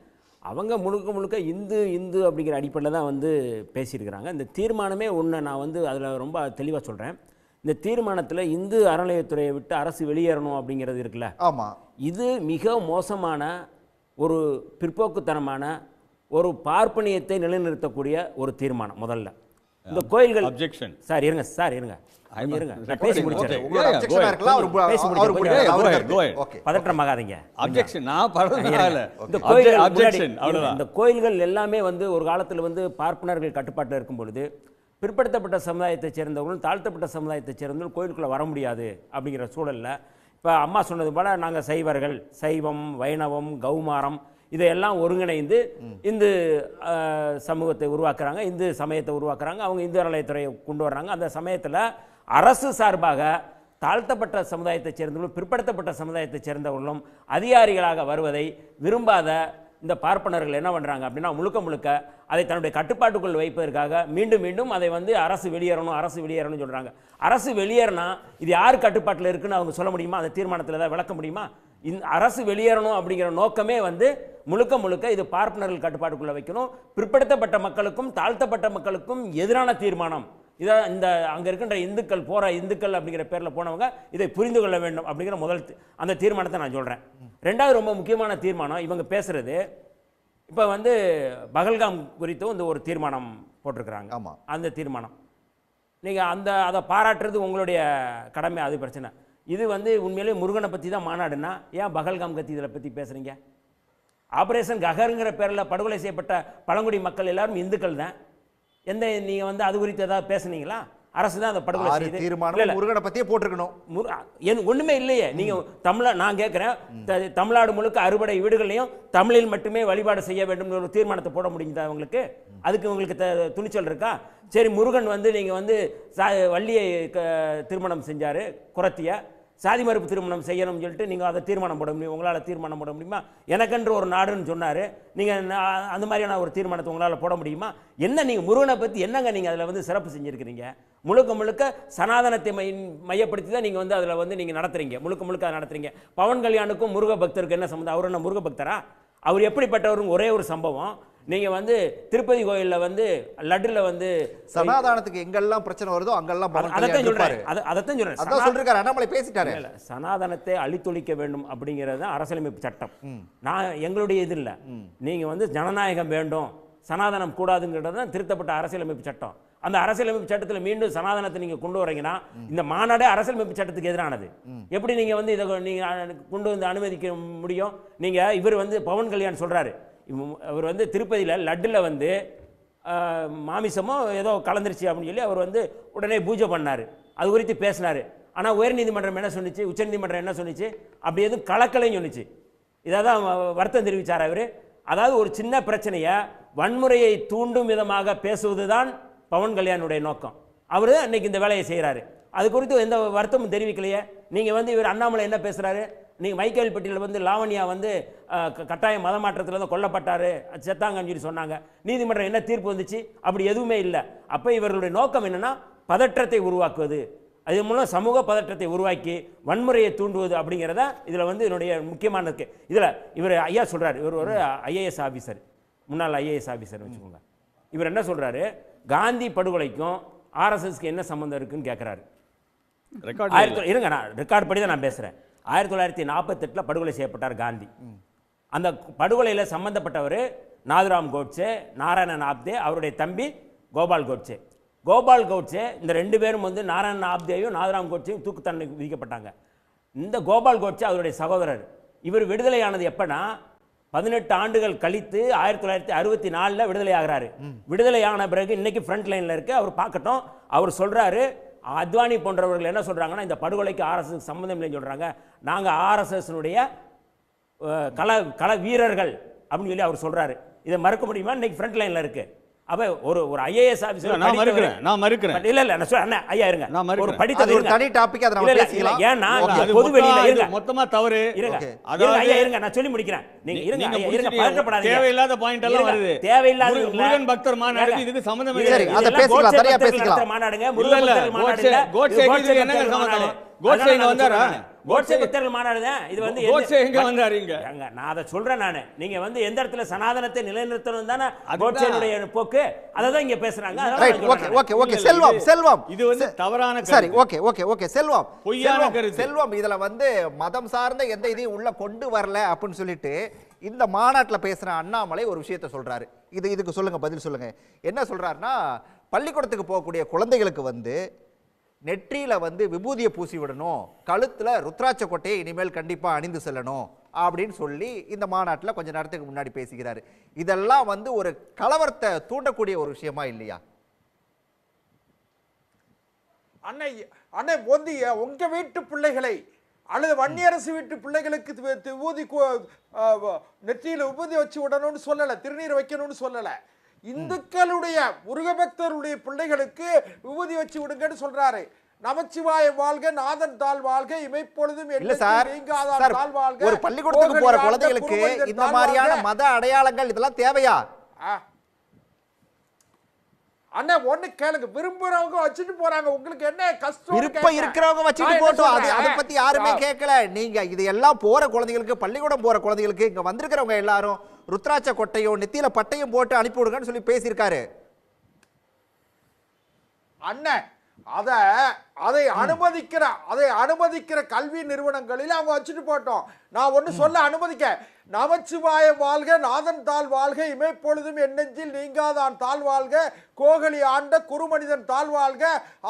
அவங்க முழுக்க முழுக்க இந்து அப்படிங்கிற அடிப்படையில் தான் வந்து பேசியிருக்கிறாங்க. இந்த தீர்மானமே ஒன்று நான் வந்து அதில் ரொம்ப தெளிவாக சொல்கிறேன். இந்த தீர்மானத்தில் இந்து அறநிலையத்துறையை விட்டு அரசு வெளியேறணும் அப்படிங்கிறது இருக்குல்ல, ஆமாம், இது மிக மோசமான ஒரு பிற்போக்குத்தனமான ஒரு பார்ப்பனியத்தை நிலைநிறுத்தக்கூடிய ஒரு தீர்மானம். முதல்ல இந்த கோயில்கள் அப்ஜெக்ஷன் சார் இருங்க இருங்க நான் பேசி முடிச்சிடுறேன். பதற்றமாகாதீங்க. அப்ஜெக்ஷன் நான் பரவாயில்லை. இந்த கோயில்கள் எல்லாமே வந்து ஒரு காலத்தில் வந்து பார்ப்பனர்கள் கட்டுப்பாட்டில் இருக்கும் பொழுது பிற்படுத்தப்பட்ட சமுதாயத்தைச் சேர்ந்தவர்களும் தாழ்த்தப்பட்ட சமுதாயத்தைச் சேர்ந்தவர்கள் கோயிலுக்குள்ளே வர முடியாது அப்படிங்கிற சூழலில் இப்போ அம்மா சொன்னது போல் நாங்கள் சைவர்கள், சைவம், வைணவம், கௌமாரம் இதையெல்லாம் ஒருங்கிணைந்து இந்து சமூகத்தை உருவாக்குறாங்க, இந்து சமயத்தை உருவாக்குறாங்க. அவங்க இந்து அறநிலையத்துறையை கொண்டு வர்றாங்க. அந்த சமயத்தில் அரசு சார்பாக தாழ்த்தப்பட்ட சமுதாயத்தைச் சேர்ந்தவர்களும் பிற்படுத்தப்பட்ட சமுதாயத்தைச் சேர்ந்தவர்களும் அதிகாரிகளாக வருவதை விரும்பாத இந்த பார்ப்பனர்கள் என்ன பண்ணுறாங்க அப்படின்னா முழுக்க அதை தன்னுடைய கட்டுப்பாட்டுக்குள் வைப்பதற்காக மீண்டும் அதை வந்து அரசு வெளியேறணும்னு சொல்கிறாங்க. அரசு வெளியேறினா இது யார் கட்டுப்பாட்டில் இருக்குன்னு அவங்க சொல்ல முடியுமா? அந்த தீர்மானத்தில் ஏதாவது விளக்க முடியுமா? அரசு வெளியேறணும் அப்படிங்கிற நோக்கமே வந்து முழுக்க இது பார்ப்பனர்கள் கட்டுப்பாட்டுக்குள்ளே வைக்கணும். பிற்படுத்தப்பட்ட மக்களுக்கும் தாழ்த்தப்பட்ட மக்களுக்கும் எதிரான தீர்மானம். இதை இந்த அங்கே இருக்கின்ற இந்துக்கள் அப்படிங்கிற பேரில் போனவங்க இதை புரிந்து கொள்ள வேண்டும் அப்படிங்கிற முதல் அந்த தீர்மானத்தை நான் சொல்கிறேன். ரெண்டாவது ரொம்ப முக்கியமான தீர்மானம் இவங்க பேசுகிறது, இப்போ வந்து பகல்காம் குறித்தும் இந்த ஒரு தீர்மானம் போட்டிருக்கிறாங்க. ஆமாம், அந்த தீர்மானம் நீங்கள் அதை பாராட்டுறது உங்களுடைய கடமை, அது பிரச்சனை. இது வந்து உண்மையிலே முருகனை பற்றி தான் மாநாடுன்னா ஏன் பகல்காம் கத்தி இதில் பற்றி பேசுகிறீங்க? ஆபரேஷன் ககருங்கிற பேரில் படுகொலை செய்யப்பட்ட பழங்குடி மக்கள் எல்லாரும் இந்துக்கள் தான். நீங்கள் வந்து அது குறித்து ஏதாவது பேசுனீங்களா? அரசு தான் அந்த படுகொலை செய்து தீர்மானம் முருகனை பற்றியே போட்டிருக்கணும். ஒன்றுமே இல்லையே. நீங்கள் நான் கேட்குறேன், தமிழ்நாடு முழுக்க 60 வீடுகளையும் தமிழில் மட்டுமே வழிபாடு செய்ய வேண்டும் ஒரு தீர்மானத்தை போட முடியுதா உங்களுக்கு? அதுக்கு உங்களுக்கு துணிச்சல் இருக்கா? சரி, முருகன் வந்து நீங்கள் வந்து வள்ளியை திருமணம் செஞ்சார், குறத்திய சாதி மறுப்பு திருமணம் செய்யணும்னு சொல்லிட்டு நீங்கள் அதை தீர்மானம் போட முடியும்? உங்களால் தீர்மானம் போட முடியுமா? எனக்கென்று ஒரு நாடுன்னு சொன்னார், நீங்கள் அந்த மாதிரியான ஒரு தீர்மானத்தை உங்களால் போட முடியுமா? என்ன நீங்கள் முருகனை பற்றி என்னங்க நீங்கள் அதில் வந்து சிறப்பு செஞ்சுருக்கிறீங்க? முழுக்க சனாதனத்தை மையப்படுத்தி தான் நீங்கள் வந்து அதில் வந்து நீங்கள் நடத்துகிறீங்க, முழுக்க அதை நடத்துகிறீங்க. பவன் கல்யாணுக்கும் முருக பக்தருக்கு என்ன சம்பந்தம்? அவர் என்ன முருக பக்தரா? அவர் எப்படிப்பட்டவரும் ஒரே ஒரு சம்பவம். நீங்கள் வந்து திருப்பதி கோயிலில் வந்து லட்டில் வந்து சனாதானத்துக்கு எங்கெல்லாம் பிரச்சனை வருதோ அங்கெல்லாம் அதைத்தான் சொல்கிறேன். அண்ணாமலை பேசிட்டாரு. சனாதனத்தை அழித்தொழிக்க வேண்டும் அப்படிங்கிறது தான் அரசியலமைப்பு சட்டம். எங்களுடைய இது இல்லை. நீங்கள் வந்து ஜனநாயகம் வேண்டும், சனாதனம் கூடாதுங்கிறது தான் திருத்தப்பட்ட அரசியலமைப்பு சட்டம். அந்த அரசியலமைப்பு சட்டத்தில் மீண்டும் சனாதனத்தை நீங்கள் கொண்டு வரீங்கன்னா இந்த மாநாடே அரசியலமைப்பு சட்டத்துக்கு எதிரானது. எப்படி நீங்கள் வந்து இதை நீங்கள் கொண்டு வந்து அனுமதிக்க முடியும்? நீங்கள் இவர் வந்து பவன் கல்யாண் சொல்கிறாரு, அவர் வந்து திருப்பதியில் லட்டில் வந்து மாமிசமோ ஏதோ கலந்துருச்சு அப்படின்னு சொல்லி அவர் வந்து உடனே பூஜை பண்ணார், அது குறித்து பேசினார். ஆனால் உயர்நீதிமன்றம் என்ன சொன்னிச்சு, உச்சநீதிமன்றம் என்ன சொன்னிச்சு? அப்படி எதுவும் கலக்கலைன்னு சொன்னிச்சு. இதை தான் வருத்தம் தெரிவித்தார் அவர். அதாவது ஒரு சின்ன பிரச்சனையை வன்முறையை தூண்டும் விதமாக பேசுவது தான் பவன் கல்யாணுடைய நோக்கம். அவர் அன்னைக்கு இந்த வேலையை செய்கிறாரு. அது குறித்து எந்த வருத்தமும் தெரிவிக்கலையே. நீங்கள் வந்து இவர் அண்ணாமலை என்ன பேசுகிறாரு? நீங்கள் மைக்கேல்பட்டியில் வந்து லாவண்யா வந்து கட்டாய மதமாற்றத்தில் தான் கொல்லப்பட்டார், செத்தாங்கன்னு சொல்லி சொன்னாங்க. நீதிமன்றம் என்ன தீர்ப்பு வந்துச்சு? அப்படி எதுவுமே இல்லை. அப்போ இவர்களுடைய நோக்கம் என்னென்னா பதற்றத்தை உருவாக்குவது, அது மூலம் சமூக பதற்றத்தை உருவாக்கி வன்முறையை தூண்டுவது அப்படிங்கிறத இதில் வந்து என்னுடைய முக்கியமானது. இதில் இவர் ஐயா சொல்கிறார், இவர் ஒரு ஐஏஎஸ் ஆஃபீஸர், முன்னாள் ஐஏஎஸ் ஆஃபீஸர் வச்சுக்கோங்க. இவர் என்ன சொல்கிறாரு, காந்தி படுகொலைக்கும் ஆர்எஸ்எஸ்க்கு என்ன சம்மந்தம் இருக்குன்னு கேட்குறாரு. இருங்க, நான் ரெக்கார்ட் படி தான் நான் பேசுகிறேன். 1948 படுகொலை செய்யப்பட்டார் காந்தி. அந்த படுகொலையில் சம்பந்தப்பட்டவர் நாதுராம் கோட்சே, நாராயணன் ஆப்தே, அவருடைய தம்பி கோபால் கோட்சே. கோபால் கோட்சே இந்த 2 பேரும் வந்து நாராயணன் ஆப்தேயும் நாதுராம் கோட்சேயும் தூக்கு தண்டனை விதிக்கப்பட்டாங்க. இந்த கோபால் கோட்சே அவருடைய சகோதரர். இவர் விடுதலையானது எப்போனா 18 ஆண்டுகள் கழித்து 1964 விடுதலை ஆகிறாரு. விடுதலையான பிறகு இன்னைக்கு ஃப்ரண்ட் லைனில் இருக்கு, அவர் பார்க்கட்டும். அவர் சொல்கிறாரு, அத்வானி போன்றவர்கள் என்ன சொல்கிறாங்கன்னா இந்த படுகொலைக்கு ஆர்எஸ்எஸ் சம்மந்தம் இல்லைன்னு சொல்கிறாங்க. நாங்கள் ஆர்எஸ்எஸ்னுடைய கள வீரர்கள் அப்படின்னு சொல்லி அவர் சொல்கிறாரு. இதை மறுக்க முடியுமா? இன்னைக்கு ஃப்ரண்ட் லைனில் இருக்குது. அப்போ ஒரு ஐஏஎஸ் ஆஃபீஸர் நான் மறுக்கிறேன். இல்லை நான் சொல்ல அண்ணா ஐயா இருங்க, ஒரு படித்தது ஒரு தனி டாபிக். அதை நம்ம பேசிக்கலாம். ஏன்னா பொது வெளியில இருங்க, மொத்தமா தவறு. ஐயா இருங்க, நான் சொல்லி முடிக்கிறேன். நீங்க இருங்க, பதட்டப்படாதீங்க. தேவையில்லாத பாயிண்ட் எல்லாம் வருது. தேவையில்லாத முருகன் பக்தர் மாநாடு இதுக்கு சம்பந்தம் இல்லை. சரி, அதை பேசிக்கலாம், சரியா பேசிக்கலாம். மாநாடுங்க, முருகன் பக்தர் மாநாடு இல்ல. கோட்சே என்னங்க சம்பந்தம்? கோட்சே இங்க வந்தாரா? கோட்சே பக்தர்கள் மாநாடு தான் இது. வந்து கோட்சே எங்க வந்தாரு இங்க? நான் அதை சொல்றேன் நானு. நீங்க வந்து எந்த இடத்துல சனாதனத்தை நிலைநிறுத்தணும் தானே கோட்சேனுடைய போக்கு, அதை தான் இங்க பேசுறாங்க. ஓகே செல்வம் இது வந்து தவறான சரி. ஓகே செல்வம், பொய்யான கருத்து. செல்வம் இதுல வந்து மதம் சார்ந்த எந்த இதையும் உள்ள கொண்டு வரல அப்படின்னு சொல்லிட்டு இந்த மாநாட்டில் பேசுற அண்ணாமலை ஒரு விஷயத்த சொல்றாரு. இதுக்கு சொல்லுங்க, பதில் சொல்லுங்க. என்ன சொல்றாருன்னா, பள்ளிக்கூடத்துக்கு போகக்கூடிய குழந்தைகளுக்கு வந்து நெற்றியில வந்து விபூதியை பூசி விடணும், கழுத்துல ருத்ராட்ச கொட்டையை இனிமேல் கண்டிப்பா அணிந்து செல்லணும் அப்படின்னு சொல்லி இந்த மாநாட்டில் கொஞ்ச நேரத்துக்கு முன்னாடி பேசுகிறாரு. இதெல்லாம் வந்து ஒரு கலவரத்தை தூண்டக்கூடிய ஒரு விஷயமா இல்லையா? அண்ணே மோதி, உங்க வீட்டு பிள்ளைகளை அல்லது வன்னியரசு வீட்டு பிள்ளைகளுக்கு விபூதி நெற்றியில விபூதி வச்சு விடணும்னு சொல்லல, திருநீர் வைக்கணும்னு சொல்லல. இந்துக்களுடைய முருகபக்தருடைய பிள்ளைகளுக்கு விபூதி வச்சு விடுங்கன்னு சொல்றாரு. நமச்சிவாய வாழ்க, நாதன் தாழ் வாழ்க, இமைப்பொழுதும் இல்ல சார், ஒரு பள்ளிக்கூடத்துக்கு போற குழந்தைகளுக்கு இந்த மாதிரியான மத அடையாளங்கள் இதெல்லாம் தேவையா? அண்ணா ஒண்ணு கேளுங்க, விரும்புறவங்க வச்சுட்டு போறாங்க, உங்களுக்கு என்ன கஷ்டம்? விருப்பம் இருக்கிறவங்க வச்சுட்டு போட்டோம், அதை பத்தி யாருமே கேட்கல. நீங்க இது எல்லாம் போற குழந்தைகளுக்கு, பள்ளிக்கூடம் போற குழந்தைகளுக்கு, இங்க வந்திருக்கிறவங்க எல்லாரும் ருத்ராட்ச கொட்டையும் நெத்தியில பட்டையும் போட்டு அனுப்பி விடுங்கன்னு சொல்லி பேசியிருக்காரு. அண்ணன் அதை அனுமதிக்கிற கல்வி நிறுவனங்களில் அவங்க வச்சுட்டு போட்டோம். நான் ஒண்ணு சொல்ல அனுமதிக்க, நமச்சிவாய வாழ்க, நாதன் தாழ் வாழ்க, இமைப்பொழுதும் என் நெஞ்சில் நீங்காதான் தாழ் வாழ்க, கோகலி ஆண்ட குறுமனிதன் தாழ் வாழ்க,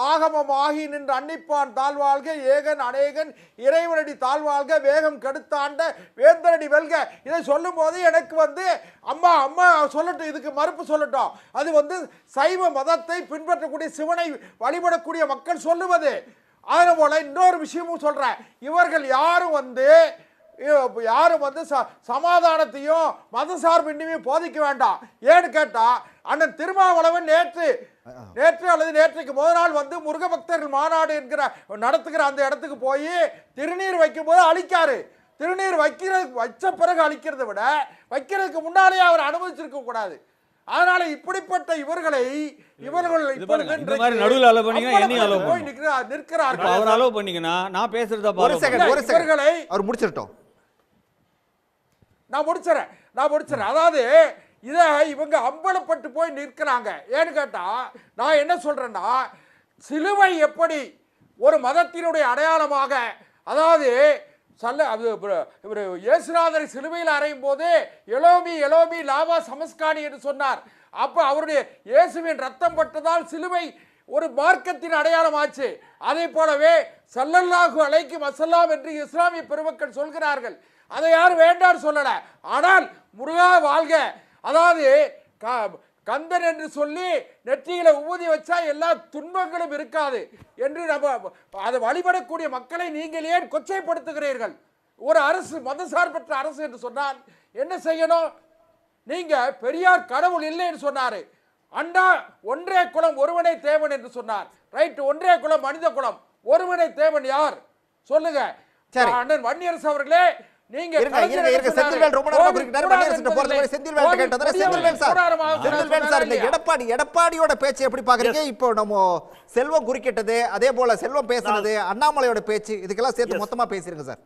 ஆகமம் ஆகி நின்று அன்னிப்பான் தாழ் வாழ்க, ஏகன் அநேகன் இறைவனடி தாழ் வாழ்க, வேகம் கெடுத்தாண்ட வேந்தரடி வெல்க. இதை சொல்லும் போது எனக்கு வந்து அம்மா சொல்லட்டும், இதுக்கு மறுப்பு சொல்லட்டும். அது வந்து சைவ மதத்தை பின்பற்றக்கூடிய சிவனை வழிபடக்கூடிய மக்கள் சொல்லுவது. அதே போல இன்னொரு விஷயமும் சொல்றேன், இவர்கள் யாரும் வந்து சமாதானத்தையும் மத சார்பின்மையும் போதிக்க வேண்டாம். ஏன்னு கேட்டா, அண்ணன் திருமாவளவன் நேற்று அல்லது நேற்றைக்கு முதல் நாள் வந்து முருக பக்தர்கள் மாநாடு என்கிற நடத்துகிற அந்த இடத்துக்கு போய் திருநீர் வைக்கும் போது அழிக்காரு. திருநீர் வச்ச பிறகு அழிக்கிறத விட வைக்கிறதுக்கு முன்னாலே அவர் அனுமதிச்சிருக்க கூடாது. அதனால இப்படிப்பட்ட இவர்கள் நான் முடிச்சிடறேன். அதாவது இதை இவங்க அம்பலப்பட்டு போய் நிற்கிறாங்க. ஏன்னு கேட்டா, நான் என்ன சொல்றேன்னா, சிலுவை எப்படி ஒரு மதத்தினுடைய அடையாளமாக, அதாவது இயேசுநாதரை சிலுவையில் அறையும் போது எலோமி எலோமி லாவா சமஸ்கானி என்று சொன்னார். அப்ப அவருடைய இயேசுவின் ரத்தம் பட்டதால் சிலுவை ஒரு மார்க்கத்தின் அடையாளம் ஆச்சு. அதே போலவே ஸல்லல்லாஹு அலைஹி வஸல்லம் என்று இஸ்லாமிய பெருமக்கள் சொல்கிறார்கள். அதை யாரும் வேண்டாம் சொல்லல. ஆனால் முருகா வாழ்க, அதாவது கந்தன் என்று சொல்லி நெற்றியில ஊதி வச்சா எல்லா துன்பங்களும் இருக்காது என்று நம்ம அதை வழிபடக்கூடிய மக்களை நீங்கள் ஏன் கொச்சைப்படுத்துகிறீர்கள்? ஒரு அரசு மதசார்பற்ற அரசு என்று சொன்னால் என்ன செய்யணும்? நீங்க பெரியார் கடவுள் இல்லை என்று சொன்னாரு. அண்டா ஒன்றே குலம் ஒருவனே தேவன் என்று சொன்னார். ரைட், ஒன்றே குலம் மனித குலம், ஒருவனே தேவன் யார் சொல்லுங்க. அண்ணன் வன்னியரசு அவர்களே, நீங்க எடப்பாடியோட பேச்சு எப்படி பாக்குறீங்க? இப்போ நம்ம செல்வம் குறுக்கிட்டது, அதே போல செல்வம் பேசுனது, அண்ணாமலையோட பேச்சு, இதுக்கெல்லாம் சேர்த்து மொத்தமா பேசிருங்க சார்.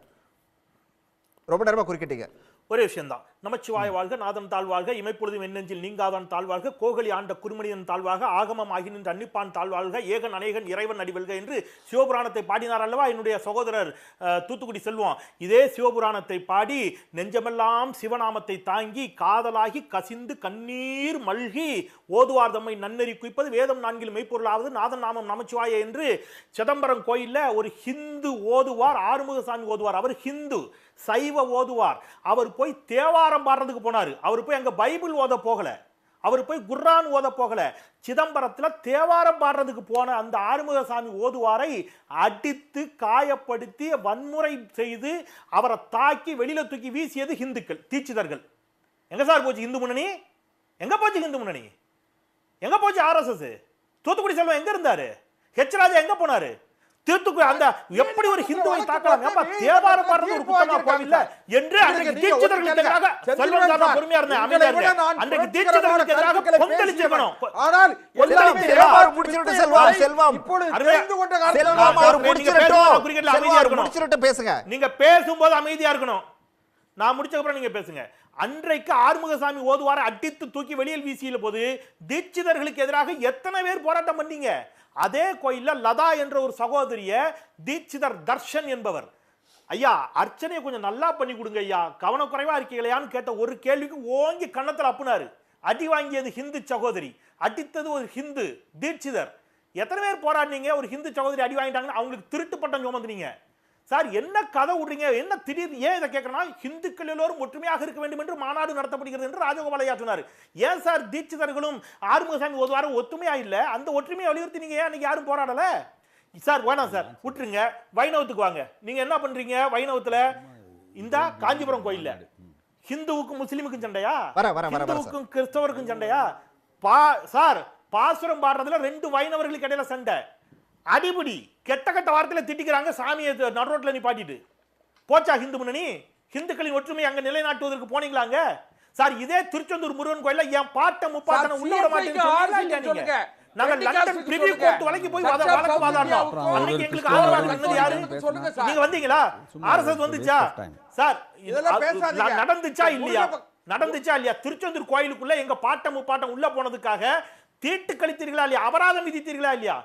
ரொம்ப நேரமா குறுக்கிட்டீங்க. ஒரே விஷயம் தான். நமச்சிவாய வாழ்க, நாதன் தாழ்வாழ்க, இமைப்பொழுதும் எண்ணெஞ்சில் நீங்காதான் தாழ்வாழ்க, கோகலி ஆண்ட குறுமணியன் தாழ்வாக, ஆகமம் ஆகி நின்று அன்னிப்பான் தாழ்வாழ்க, ஏகன் அநேகன் இறைவன் அடிவல்க என்று சிவபுராணத்தை பாடினார் அல்லவா என்னுடைய சகோதரர் தூத்துக்குடி செல்வம். இதே சிவபுராணத்தை பாடி நெஞ்சமெல்லாம் சிவநாமத்தை தாங்கி காதலாகி கசிந்து கண்ணீர் மல்கி ஓதுவார் தம்மை நன்னெறி குவிப்பது வேதம் நான்கில் மெய்ப்பொருளாவது நாதன் நாமம் நமச்சிவாய என்று சிதம்பரம் கோயில்ல ஒரு ஹிந்து ஓதுவார், ஆறுமுகசாமி ஓதுவார், அவர் ஹிந்து சைவ ஓதுவார். அவர் போய் தேவாரம் பாடுறதுக்கு போனாரு. அவர் போய் அங்க பைபிள் ஓத போகல, அவர் போய் குர்ஆன் ஓத போகல. சிதம்பரத்துல தேவாரம் பாடுறதுக்கு போன அந்த ஆறுமுகசாமி ஓதுவாரை அடித்து காயப்படுத்தி வன்முறை செய்து அவரை தாக்கி வெளியில தூக்கி வீசியது ஹிந்துக்கள், தீட்சிதர்கள். எங்க சார் போச்சு இந்து முன்னணி? எங்க போச்சு இந்து முன்னணி? எங்க போச்சு ஆர்எஸ்எஸ்? தூத்துக்குடி செல்வம் எங்க இருந்தாரு? ஹெச் ராஜா எங்க போனாரு? தீர்த்துக்குடி அந்த எப்படி ஒரு ஹிந்துவை தாக்கலாம்? ஏப்பா தேவாரம் பாடுறது ஒரு குத்தமா கோவில்ல என்று அன்றைக்கு தீட்சிதர்களுக்கு எதிராக செல்வன் சார் பொறுமையா இருந்தேன், அமைதியா இருங்க. அன்றைக்கு தீட்சிதர்களுக்கு எதிராக கொந்தளிச்சிருக்கணும். ஆனால் தேவாரம் முடிச்சிட்டு செல்வம் செல்வம் செல்வம் அவர் முடிச்சிட்டு பேசுங்க. நீங்க பேசும்போது அமைதியா இருக்கணும். நான் முடிச்ச அப்புறம் நீங்க பேசுங்க. அன்றைக்கு ஆறுமுகசாமி ஓதுவார அடித்து தூக்கி வெளியில் வீசிய போது தீட்சிதர்களுக்கு எதிராக எத்தனை பேர் போராட்டம் பண்ணீங்க? அதே கோயில்ல லதா என்ற ஒரு சகோதரிய தீட்சிதர் தர்ஷன் என்பவர், ஐயா அர்ச்சனையை கொஞ்சம் நல்லா பண்ணி கொடுங்க ஐயா, கவனக்குறைவா இருக்கீங்களையான்னு கேட்ட ஒரு கேள்விக்கு ஓங்கி கன்னத்தில் அப்புனாரு. அடி வாங்கியது ஹிந்து சகோதரி, அடித்தது ஒரு ஹிந்து தீட்சிதர். எத்தனை பேர் போராடினீங்க? ஒரு ஹிந்து சகோதரி அடி வாங்கிட்டாங்கன்னு அவங்களுக்கு திருட்டு பட்டம் சுமந்துனீங்க. சார் என்ன கதை விடுறீங்க? என்ன திடீர் ஏன் இதை கேட்கறனா? ஹிந்துக்கள் எல்லோரும் ஒற்றுமையாக இருக்க வேண்டும் என்று மாநாடு நடத்தப்படுகிறது என்று ராஜகோபாலையா சொன்னார். ஏன் சார் தீட்சிதர்களும் ஆறுமுகசாமி ஓதுவாரும் ஒற்றுமையா இல்ல? அந்த ஒற்றுமையை வலியுறுத்தி நீங்க ஏன் அன்னைக்கு யாரும் போராடல? சார் வேணாம் சார், விட்டுருங்க. வைணவத்துக்கு வாங்க. நீங்க என்ன பண்றீங்க வைணவத்துல? இந்த காஞ்சிபுரம் கோயில்ல ஹிந்துவுக்கும் முஸ்லிமுக்கும் சண்டையா? ஹிந்துவுக்கும் கிறிஸ்தவருக்கும் சண்டையா? சார் பாசுரம் பாடுறதுல 2 வைணவர்களுக்கு இடையில சண்டை, அடிபடி, கெட்ட கெட்ட வார்த்தையில திட்டிக்கிறாங்க. சாமியை நடுரோட்ல நிப்பாட்டிட்டு போச்சா ஹிந்து முன்னணி? ஹிந்துக்களின் ஒற்றுமை அங்க நிலைநாட்டுவதற்கு போனீங்களாங்க? சார் இதே திருச்செந்தூர் முருகன் கோயில்ல என் பாட்ட முப்பாட்டனை உள்ள விட மாட்டேன்னு நாங்க லண்டன் பிரிவி கோர்ட் வரைக்கும் போய் வழக்கு வாதாடினோம். அன்னைக்கு எங்களுக்கு ஆதரவா இருந்தது யாரு? நீங்க வந்தீங்களா? ஆர்எஸ்எஸ் வந்துச்சா? சார் நடந்துச்சா இல்லையா? நடந்துச்சா இல்லையா? திருச்செந்தூர் கோயிலுக்குள்ள எங்க பாட்ட முப்பாட்டம் உள்ள போனதுக்காக தீட்டு கழித்தீர்களா இல்லையா? அபராதம் விதித்தீர்களா இல்லையா?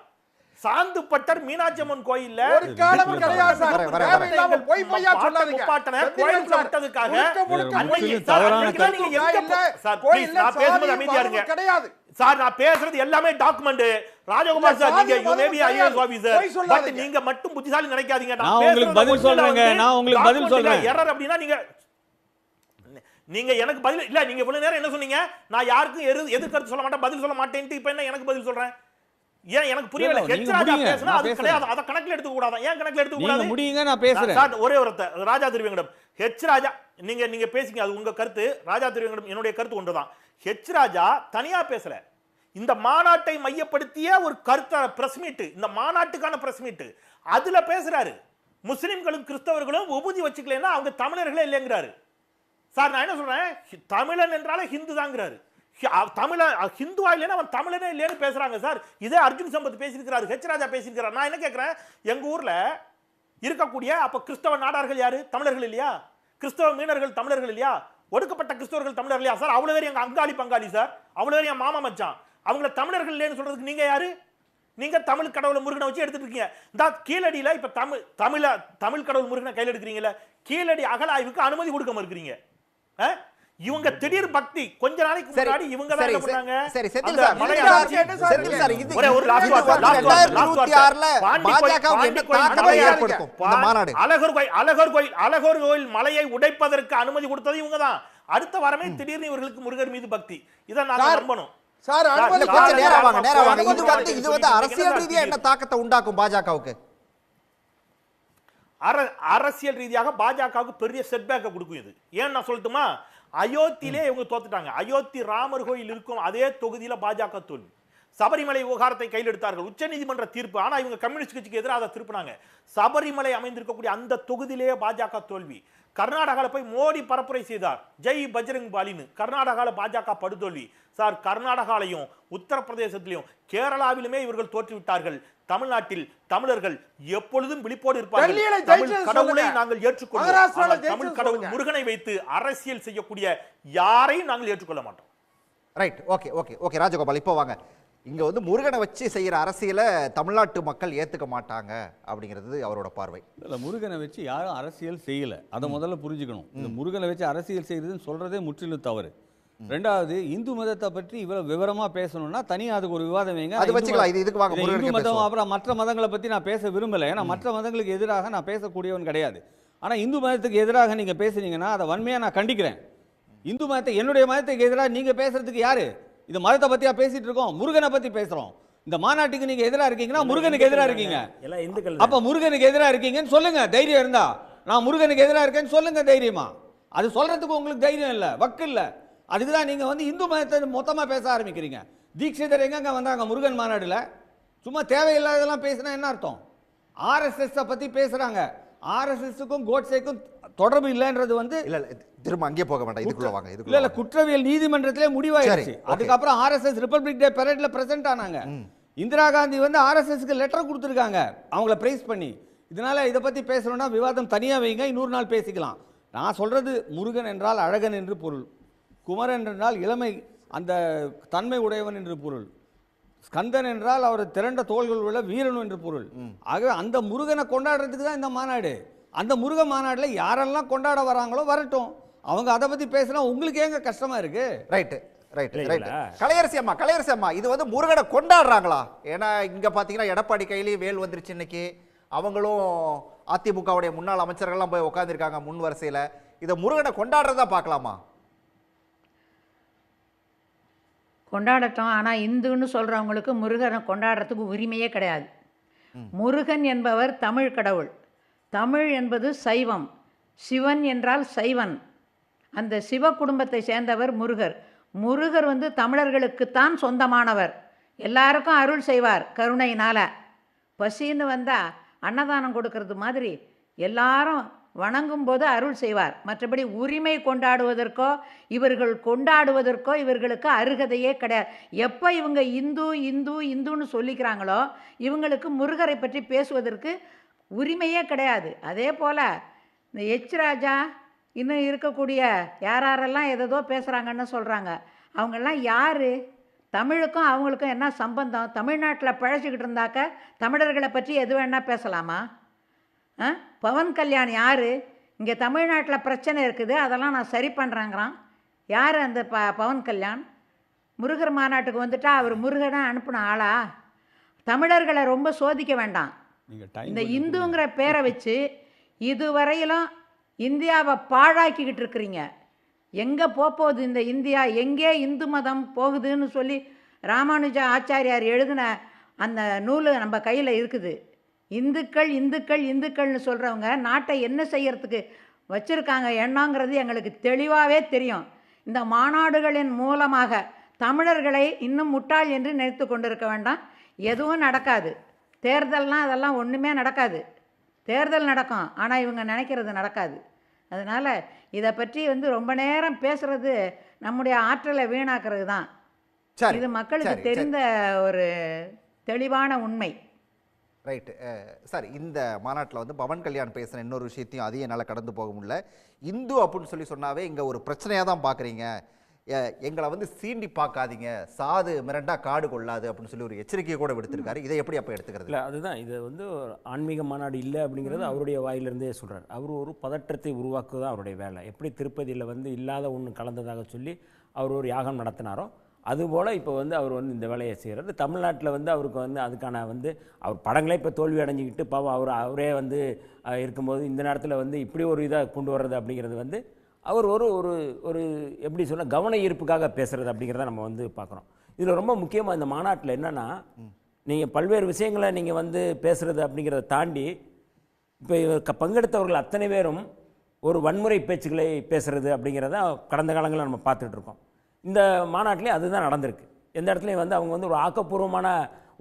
சாந்துப்பட்டர் மீனாட்சி அம்மன் கோயில்ல ஒரு காலம் கிடையாது சார். தேவையில்லாம போய் பையா சொல்லாதீங்க. முப்பாட்டனை கோயிலுக்குள்ள விட்டதுக்காக அன்னைக்கு சார் ப்ளீஸ் நான் பேசுறது அமைதியா இருங்க. கிடையாது சார், நான் பேசுறது எல்லாமே டாக்குமெண்ட். ராஜகோபால் சார், நீங்க you may be IAS officer, but நீங்க மட்டும் புத்திசாலி நினைக்காதீங்க. நான் உங்களுக்கு பதில் சொல்றேங்க. நான் உங்களுக்கு பதில் சொல்றேன். எரர் அப்படினா நீங்க எனக்கு பதில் இல்ல. நீங்க இவ்வளவு நேரம் என்ன சொன்னீங்க? நான் யாருக்கும் எதிர்க்கருத்து சொல்ல மாட்டேன், பதில் சொல்ல மாட்டேன்ட்டு இப்ப என்ன எனக்கு பதில் சொல்றேன்? ஏன் எனக்கு புரியல. ஹெச்ராஜா பேசுனா அது கிடையாது, அத கணக்குல எடுத்துக்க கூடாது. ஏன் கணக்குல எடுத்துக்க கூடாது? நீங்க முடியுங்க, நான் பேசுறேன். சார் ஒரே ஒருத்த ராஜா திருவேங்கடம் ஹெச்ராஜா நீங்க பேசிங்க, அது உங்க கருத்து. ராஜா திருவேங்கடம் என்னுடைய கருத்து ஒன்றுதான். ஹெச்ராஜா தனியா பேசல, இந்த மாநாட்டை மையப்படுத்திய ஒரு கருத்து பிரஸ் மீட், இந்த மாநாட்டுக்கான பிரஸ் மீட், அதுல பேசுறாரு. முஸ்லிம்களும் கிறிஸ்தவர்களும் உபூதி வச்சுக்கலன்னா அவங்க தமிழர்களே இல்லைங்கிறாரு. சார் நான் என்ன சொல்றேன், தமிழன் என்றாலே ஹிந்து தாங்கிறாரு. தமிழ ஹிந்துவா இல்லைன்னா அவன் தமிழனே இல்லைன்னு பேசுறாங்க சார். இதே அர்ஜுன் சம்பத் பேசியிருக்கிறாரு, ஹெச்ராஜா பேசியிருக்கிறார். நான் என்ன கேட்கிறேன், எங்க ஊர்ல இருக்கக்கூடிய அப்ப கிறிஸ்தவ நாடார்கள் யாரு? தமிழர்கள் இல்லையா? கிறிஸ்தவ மீனர்கள் தமிழர்கள் இல்லையா? ஒடுக்கப்பட்ட கிறிஸ்தவர்கள் தமிழர்கள் இல்லையா? சார் அவ்வளவு பேர் எங்க அங்காளி பங்காளி சார், அவ்வளவு பேர் என் மாமா மச்சான். அவங்கள தமிழர்கள் இல்லைன்னு சொல்றதுக்கு நீங்க யாரு? நீங்க தமிழ் கடவுளை முருகனை வச்சு எடுத்துட்டு இருக்கீங்க. இந்த கீழடியில இப்ப தமிழ் கடவுள் முருகனை கையில் எடுக்கிறீங்களா? கீழடி அகழாய்வுக்கு அனுமதி கொடுக்காம இருக்கிறீங்க. இவங்க திடீர் பக்தி கொஞ்ச நாளைக்கு முன்னாடி இவங்க தான் என்ன பண்ணாங்க? சரி செந்தில் சார் இது ஒரு லாஸ்ட் 2026ல பாஜகவுக்கு என்ன தாக்கத்தை ஏற்படுத்தும் இந்த மாநாடு? அழகர் கோயில் மலையை உடைப்பதற்கு அனுமதி கொடுத்தது இவங்க தான். அடுத்த வாரமே திடீர்னு இவர்களுக்கு முருகர் மீது பக்தி. இதை நாங்க நம்பணும். சார் கொஞ்சம் நேரா வாங்க. இது வந்து அரசியல் ரீதியா என்ன தாக்கத்தை உண்டாக்கும் பாஜகவுக்கு? அரசியல் ரீதியாக பாஜகவுக்கு பெரிய செட்பேக்கை கொடுக்கும் இது. ஏன் நான் சொல்லட்டுமா? அயோத்தியிலே இவங்க தோத்துட்டாங்க. அயோத்தி ராமர் கோயில் இருக்கும் அதே தொகுதியில பாஜக தோல்வி. சபரிமலை விவகாரத்தை கையில் எடுத்தார்கள், உச்சநீதிமன்ற தீர்ப்பு. ஆனா இவங்க கம்யூனிஸ்ட் கட்சிக்கு எதிராக அதை திருப்பினாங்க. சபரிமலை அமைந்திருக்கக்கூடிய அந்த தொகுதியிலேயே பாஜக தோல்வி. கர்நாடகாவில் போய் மோடி பரப்புரை செய்தார், ஜெய் பஜ்ரங் பாலின்னு. கர்நாடகாவில் பாஜக படுதோல்வி. சார் கர்நாடகாலையும் உத்தரப்பிரதேசத்திலையும் கேரளாவிலுமே இவர்கள் தோற்றுவிட்டார்கள். தமிழ்நாட்டில் தமிழர்கள் எப்பொழுதும் விழிப்போடு இருப்பார்கள். தமிழ் கடவுளை நாங்கள் ஏற்றுக்கொள்வோம். தமிழ் கடவுள் முருகனை வைத்து அரசியல் செய்யக்கூடிய யாரையும் நாங்கள் ஏற்றுக்கொள்ள மாட்டோம். Right, okay okay okay Rajagopal, இப்போ வாங்க. இங்க வந்து முருகனை வச்சு செய்யற அரசியலை தமிழ்நாட்டு மக்கள் ஏத்துக்க மாட்டாங்க அப்படிங்கிறது அவரோட பார்வை. இல்ல, முருகனை வச்சு யாரும் அரசியல் செய்யல, அதை முதல்ல புரிஞ்சுக்கணும். இந்த முருகனை வச்சு அரசியல் செய்யறதுன்னு சொல்றதே முற்றிலும் தவறு. ரெண்டாவது, இந்து மதத்தை பற்றி இவ்வளவு விவரமா பேசணும்னா தனியாக அதுக்கு ஒரு விவாதம் வைங்க. அது வச்சுக்கலாம். இது இதுக்கு வாங்க. இந்து மதம் அப்புறம் மற்ற மதங்களை பற்றி நான் பேச விரும்பலை. ஏன்னா மற்ற மதங்களுக்கு எதிராக நான் பேசக்கூடியவன் கிடையாது. ஆனால் இந்து மதத்துக்கு எதிராக நீங்க பேசுனீங்கன்னா அதை வன்மையாக நான் கண்டிக்கிறேன். இந்து மதத்தை என்னுடைய மதத்துக்கு எதிராக நீங்க பேசுறதுக்கு யாரு? இந்த மதத்தை பத்தியா பேசிட்டு இருக்கோம்? முருகனை பத்தி பேசுறோம். இந்த மாநாட்டுக்கு நீங்க எதிராக இருக்கீங்கன்னா முருகனுக்கு எதிராக இருக்கீங்க. அப்ப முருகனுக்கு எதிராக இருக்கீங்கன்னு சொல்லுங்க, தைரியம் இருந்தா. நான் முருகனுக்கு எதிராக இருக்கேன்னு சொல்லுங்க தைரியமா. அது சொல்றதுக்கு உங்களுக்கு தைரியம் இல்லை, வக்கு இல்லை. அதுக்கு தான் நீங்க வந்து இந்து மதத்தை மொத்தமா பேச ஆரம்பிக்கிறீங்க. தீட்சிதர் எங்க வந்தாங்க முருகன் மாநாடுல? சும்மா தேவையில்லாததெல்லாம் பேசினா என்ன அர்த்தம்? ஆர்எஸ்எஸ் பத்தி பேசுறாங்க. ஆர்எஸ்எஸ்க்கும் கோட்சேக்கும் தொடர்பு இல்லைன்றது வந்து இல்ல திரும்ப அங்கே போக வேண்டாம், இதுக்குள்ள வாங்க. இல்ல இல்ல குற்றவியல் நீதிமன்றத்திலே முடிவாயிருச்சு. அதுக்கப்புறம் ஆர்எஸ்எஸ் ரிபப்ளிக் டே பரேட்ல பிரசன்ட் ஆனாங்க. இந்திரா காந்தி வந்து ஆர்எஸ்எஸ்க்கு லெட்டர் கொடுத்துருக்காங்க அவங்கள பிரைஸ் பண்ணி. இதனால இதை பத்தி பேசணும்னா விவாதம் தனியா வைங்க, இன்னொரு நாள் பேசிக்கலாம். நான் சொல்றது முருகன் என்றால் அழகன் என்று பொருள், குமரன் என்றால் இளமை அந்த தன்மை உடையவன் என்று பொருள், ஸ்கந்தன் என்றால் அவர் திரண்ட தோள்கள் உள்ள வீரன் என்று பொருள். ஆகவே அந்த முருகனை கொண்டாடுறதுக்கு தான் இந்த மாநாடு. அந்த முருக மாநாட்டில் யாரெல்லாம் கொண்டாட வராங்களோ வரட்டும், அவங்க அதை பத்தி பேசினா உங்களுக்கு ஏங்க கஷ்டமா இருக்கு? Right right right. கலையரசி அம்மா இது வந்து முருகனை கொண்டாடுறாங்களா? ஏன்னா இங்க பாத்தீங்கன்னா எடப்பாடி கையிலேயே வேல் வந்துருச்சு இன்னைக்கு. அவங்களும் அதிமுகவுடைய முன்னாள் அமைச்சர்கள்லாம் போய் உட்காந்துருக்காங்க முன் வரிசையில. இதை முருகனை கொண்டாடுறதா பார்க்கலாமா? கொண்டாடட்டும். ஆனால் இந்துன்னு சொல்கிறவங்களுக்கு முருகனை கொண்டாடுறதுக்கு உரிமையே கிடையாது. முருகன் என்பவர் தமிழ் கடவுள். தமிழ் என்பது சைவம். சிவன் என்றால் சைவன். அந்த சிவ குடும்பத்தை சேர்ந்தவர் முருகர். முருகர் வந்து தமிழர்களுக்குத்தான் சொந்தமானவர். எல்லாருக்கும் அருள் செய்வார் கருணையினால். பசின்னு வந்தால் அன்னதானம் கொடுக்கறது மாதிரி எல்லாரும் வணங்கும் போது அருள் செய்வார். மற்றபடி உரிமை கொண்டாடுவதற்கோ இவர்கள் கொண்டாடுவதற்கோ இவர்களுக்கு அருகதையே கிடையாது. எப்போ இவங்க இந்து இந்து இந்துன்னு சொல்லிக்கிறாங்களோ இவங்களுக்கு முருகரை பற்றி பேசுவதற்கு உரிமையே கிடையாது. அதே போல் இந்த எச் ராஜா இன்னும் இருக்கக்கூடிய யாரெல்லாம் ஏதோ பேசுகிறாங்கன்னு சொல்கிறாங்க. அவங்கெல்லாம் யார்? தமிழுக்கும் அவங்களுக்கும் என்ன சம்பந்தம்? தமிழ்நாட்டில் பழச்சிக்கிட்டு இருந்தாக்க தமிழர்களை பற்றி எது வேணால் பேசலாமா? பவன் கல்யாண் யார்? இங்கே தமிழ்நாட்டில் பிரச்சனை இருக்குது, அதெல்லாம் நான் சரி பண்ணுறேங்கிறான். யார் அந்த பவன் கல்யாண்? முருகர் மாநாட்டுக்கு வந்துட்டா அவர் முருகனை அனுப்பின ஆளா? தமிழர்களை ரொம்ப சோதிக்க வேண்டாம். இந்த இந்துங்கிற பேரை வச்சு இதுவரையிலும் இந்தியாவை பாழாக்கிக்கிட்டு இருக்கிறீங்க. எங்கே போகுது இந்த இந்தியா? எங்கே இந்து மதம் போகுதுன்னு சொல்லி ராமானுஜா ஆச்சாரியார் எழுதின அந்த நூல் நம்ம கையில் இருக்குது. இந்துக்கள் இந்துக்கள் இந்துக்கள்னு சொல்கிறவங்க நாட்டை என்ன செய்யறதுக்கு வச்சுருக்காங்க எண்ணங்கிறது எங்களுக்கு தெளிவாகவே தெரியும். இந்த மாநாடுகளின் மூலமாக தமிழர்களை இன்னும் முட்டாள் என்று நினைத்து கொண்டிருக்க வேண்டாம். எதுவும் நடக்காது. தேர்தல்னால் அதெல்லாம் ஒன்றுமே நடக்காது. தேர்தல் நடக்கும், ஆனால் இவங்க நினைக்கிறது நடக்காது. அதனால் இதை பற்றி வந்து ரொம்ப நேரம் பேசுகிறது நம்முடைய ஆற்றலை வீணாக்கிறது தான். இது மக்களுக்கு தெரிந்த ஒரு தெளிவான உண்மை. Right sir. இந்த மாநாட்டில் வந்து பவன் கல்யாண் பேசுகிற இன்னொரு விஷயத்தையும் அதையும் என்னால் கடந்து போக முடியல. இந்து அப்படின்னு சொல்லி சொன்னாவே இங்கே ஒரு பிரச்சனையாக தான் பார்க்குறீங்க. எங்களை வந்து சீண்டி பார்க்காதீங்க, சாது மிரண்டா காடு கொள்ளாது அப்படின்னு சொல்லி ஒரு எச்சரிக்கையை கூட விடுத்திருக்காரு. இதை எப்படி அப்போ எடுத்துக்கிறது? இல்லை, அதுதான் இது வந்து ஆன்மீக மாநாடு இல்லை அப்படிங்கிறது அவருடைய வாயிலிருந்தே சொல்கிறார். அவர் ஒரு பதற்றத்தை உருவாக்குவது தான் அவருடைய வேலை. எப்படி திருப்பதியில் வந்து இல்லாத ஒன்று கலந்ததாக சொல்லி அவர் ஒரு யாகம் நடத்தினாரோ அதுபோல் இப்போ வந்து அவர் வந்து இந்த வேலையை செய்கிறார். தமிழ்நாட்டில் வந்து அவருக்கு வந்து அதுக்கான வந்து அவர் படங்களே இப்போ தோல்வி அடைஞ்சிக்கிட்டு பாவம் அவரே வந்து இருக்கும்போது இந்த நேரத்தில் வந்து இப்படி ஒரு இதாக கொண்டு வர்றது அப்படிங்கிறது வந்து அவர் ஒரு ஒரு ஒரு எப்படி சொல்ல கவன ஈர்ப்புக்காக பேசுகிறது அப்படிங்கிறத நம்ம வந்து பார்க்குறோம். இதில் ரொம்ப முக்கியமாக இந்த மாநாட்டில் என்னென்னா நீங்கள் பல்வேறு விஷயங்களை நீங்கள் வந்து பேசுகிறது அப்படிங்கிறத தாண்டி இப்போ பங்கெடுத்தவர்கள் அத்தனை பேரும் ஒரு வன்முறை பேச்சுக்களை பேசுகிறது அப்படிங்கிறத கடந்த காலங்களில் நம்ம பார்த்துட்ருக்கோம். இந்த மாநாட்டிலே அதுதான் நடந்திருக்கு. எந்த இடத்துலையும் வந்து அவங்க வந்து ஒரு ஆக்கப்பூர்வமான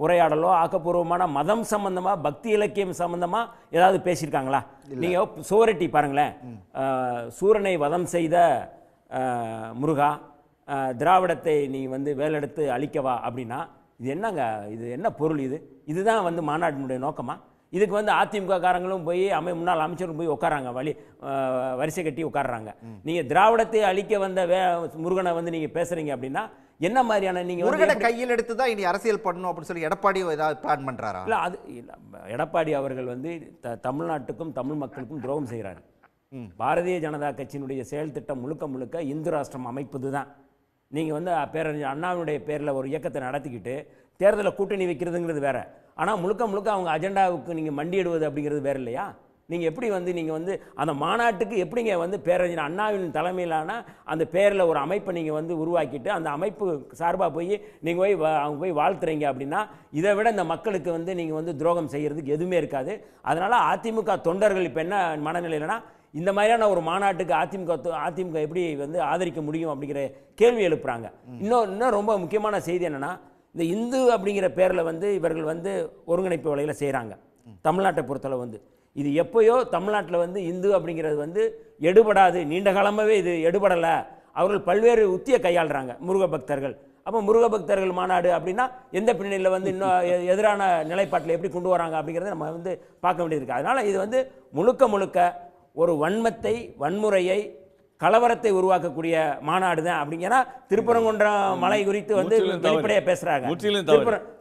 உரையாடலோ ஆக்கப்பூர்வமான மதம் சம்பந்தமாக பக்தி இலக்கியம் சம்பந்தமாக ஏதாவது பேசியிருக்காங்களா? நீங்கள் சுவரட்டி பாருங்களேன். சூரனை வதம் செய்த முருகா, திராவிடத்தை நீ வந்து வேலெடுத்து அழிக்கவா அப்படின்னா இது என்னங்க? இது என்ன பொருள்? இதுதான் வந்து மாநாட்டினுடைய நோக்கமா? இதுக்கு வந்து அதிமுக காரங்களும் போய் முன்னாள் அமைச்சரும் போய் உட்காராங்க, வரிசை கட்டி உட்காடுறாங்க. நீங்கள் திராவிடத்தை அழிக்க வந்த முருகனை வந்து நீங்கள் பேசுகிறீங்க அப்படின்னா என்ன மாதிரியான நீங்கள் முருகனை கையில் எடுத்து தான் இனி அரசியல் பண்ணணும் அப்படின்னு சொல்லி எடப்பாடி ஏதாவது பிளான் பண்ணுறாரா? இல்லை, அது எடப்பாடி அவர்கள் வந்து தமிழ்நாட்டுக்கும் தமிழ் மக்களுக்கும் துரோகம் செய்கிறாரு. பாரதிய ஜனதா கட்சியினுடைய செயல் திட்டம் முழுக்க முழுக்க இந்து ராஷ்டிரம் அமைப்பது தான். நீங்கள் வந்து பேரறிஞர் அண்ணாவினுடைய பேரில் ஒரு இயக்கத்தை நடத்திக்கிட்டு தேர்தலில் கூட்டணி வைக்கிறதுங்கிறது வேறு. ஆனால் முழுக்க முழுக்க அவங்க அஜெண்டாவுக்கு நீங்கள் மண்டியிடுவது அப்படிங்கிறது வேறு இல்லையா? நீங்கள் எப்படி வந்து நீங்கள் வந்து அந்த மாநாட்டுக்கு எப்படிங்க வந்து பேரறிஞர் அண்ணாவின் தலைமையிலான அந்த பேரில் ஒரு அமைப்பை நீங்கள் வந்து உருவாக்கிட்டு அந்த அமைப்பு சார்பாக போய் நீங்கள் போய் அவங்க போய் வாழ்த்துறீங்க அப்படின்னா இதை விட இந்த மக்களுக்கு வந்து நீங்கள் வந்து துரோகம் செய்கிறதுக்கு எதுவுமே இருக்காது. அதனால் அதிமுக தொண்டர்கள் இப்போ என்ன மனநிலையிலனா இந்த மாதிரியான ஒரு மாநாட்டுக்கு அதிமுக எப்படி வந்து ஆதரிக்க முடியும் அப்படிங்கிற கேள்வி எழுப்புறாங்க. இன்னும் ரொம்ப முக்கியமான செய்தி என்னென்னா இந்த இந்து அப்படிங்கிற பேரில் வந்து இவர்கள் வந்து ஒருங்கிணைப்பு வேலையில் செய்கிறாங்க. தமிழ்நாட்டை பொறுத்தளவு வந்து இது எப்போயோ தமிழ்நாட்டில் வந்து இந்து அப்படிங்கிறது வந்து எடுபடாது, நீண்ட காலமாகவே இது எடுபடலை. அவர்கள் பல்வேறு உத்தியை கையாளுறாங்க முருக பக்தர்கள். அப்போ முருக பக்தர்கள் மாநாடு அப்படின்னா எந்த பின்னணியில் வந்து இன்னும் எதிரான நிலைப்பாட்டில் எப்படி கொண்டு வராங்க அப்படிங்கிறத நம்ம வந்து பார்க்க வேண்டியிருக்கு. அதனால் இது வந்து முழுக்க ஒரு வன்முறையை கலவரத்தை உருவாக்கக்கூடிய மாநாடு தான் அப்படிங்கன்னா திருப்பரங்குன்றம் மலை குறித்து வந்து வெளிப்படையாக பேசுகிறாங்க.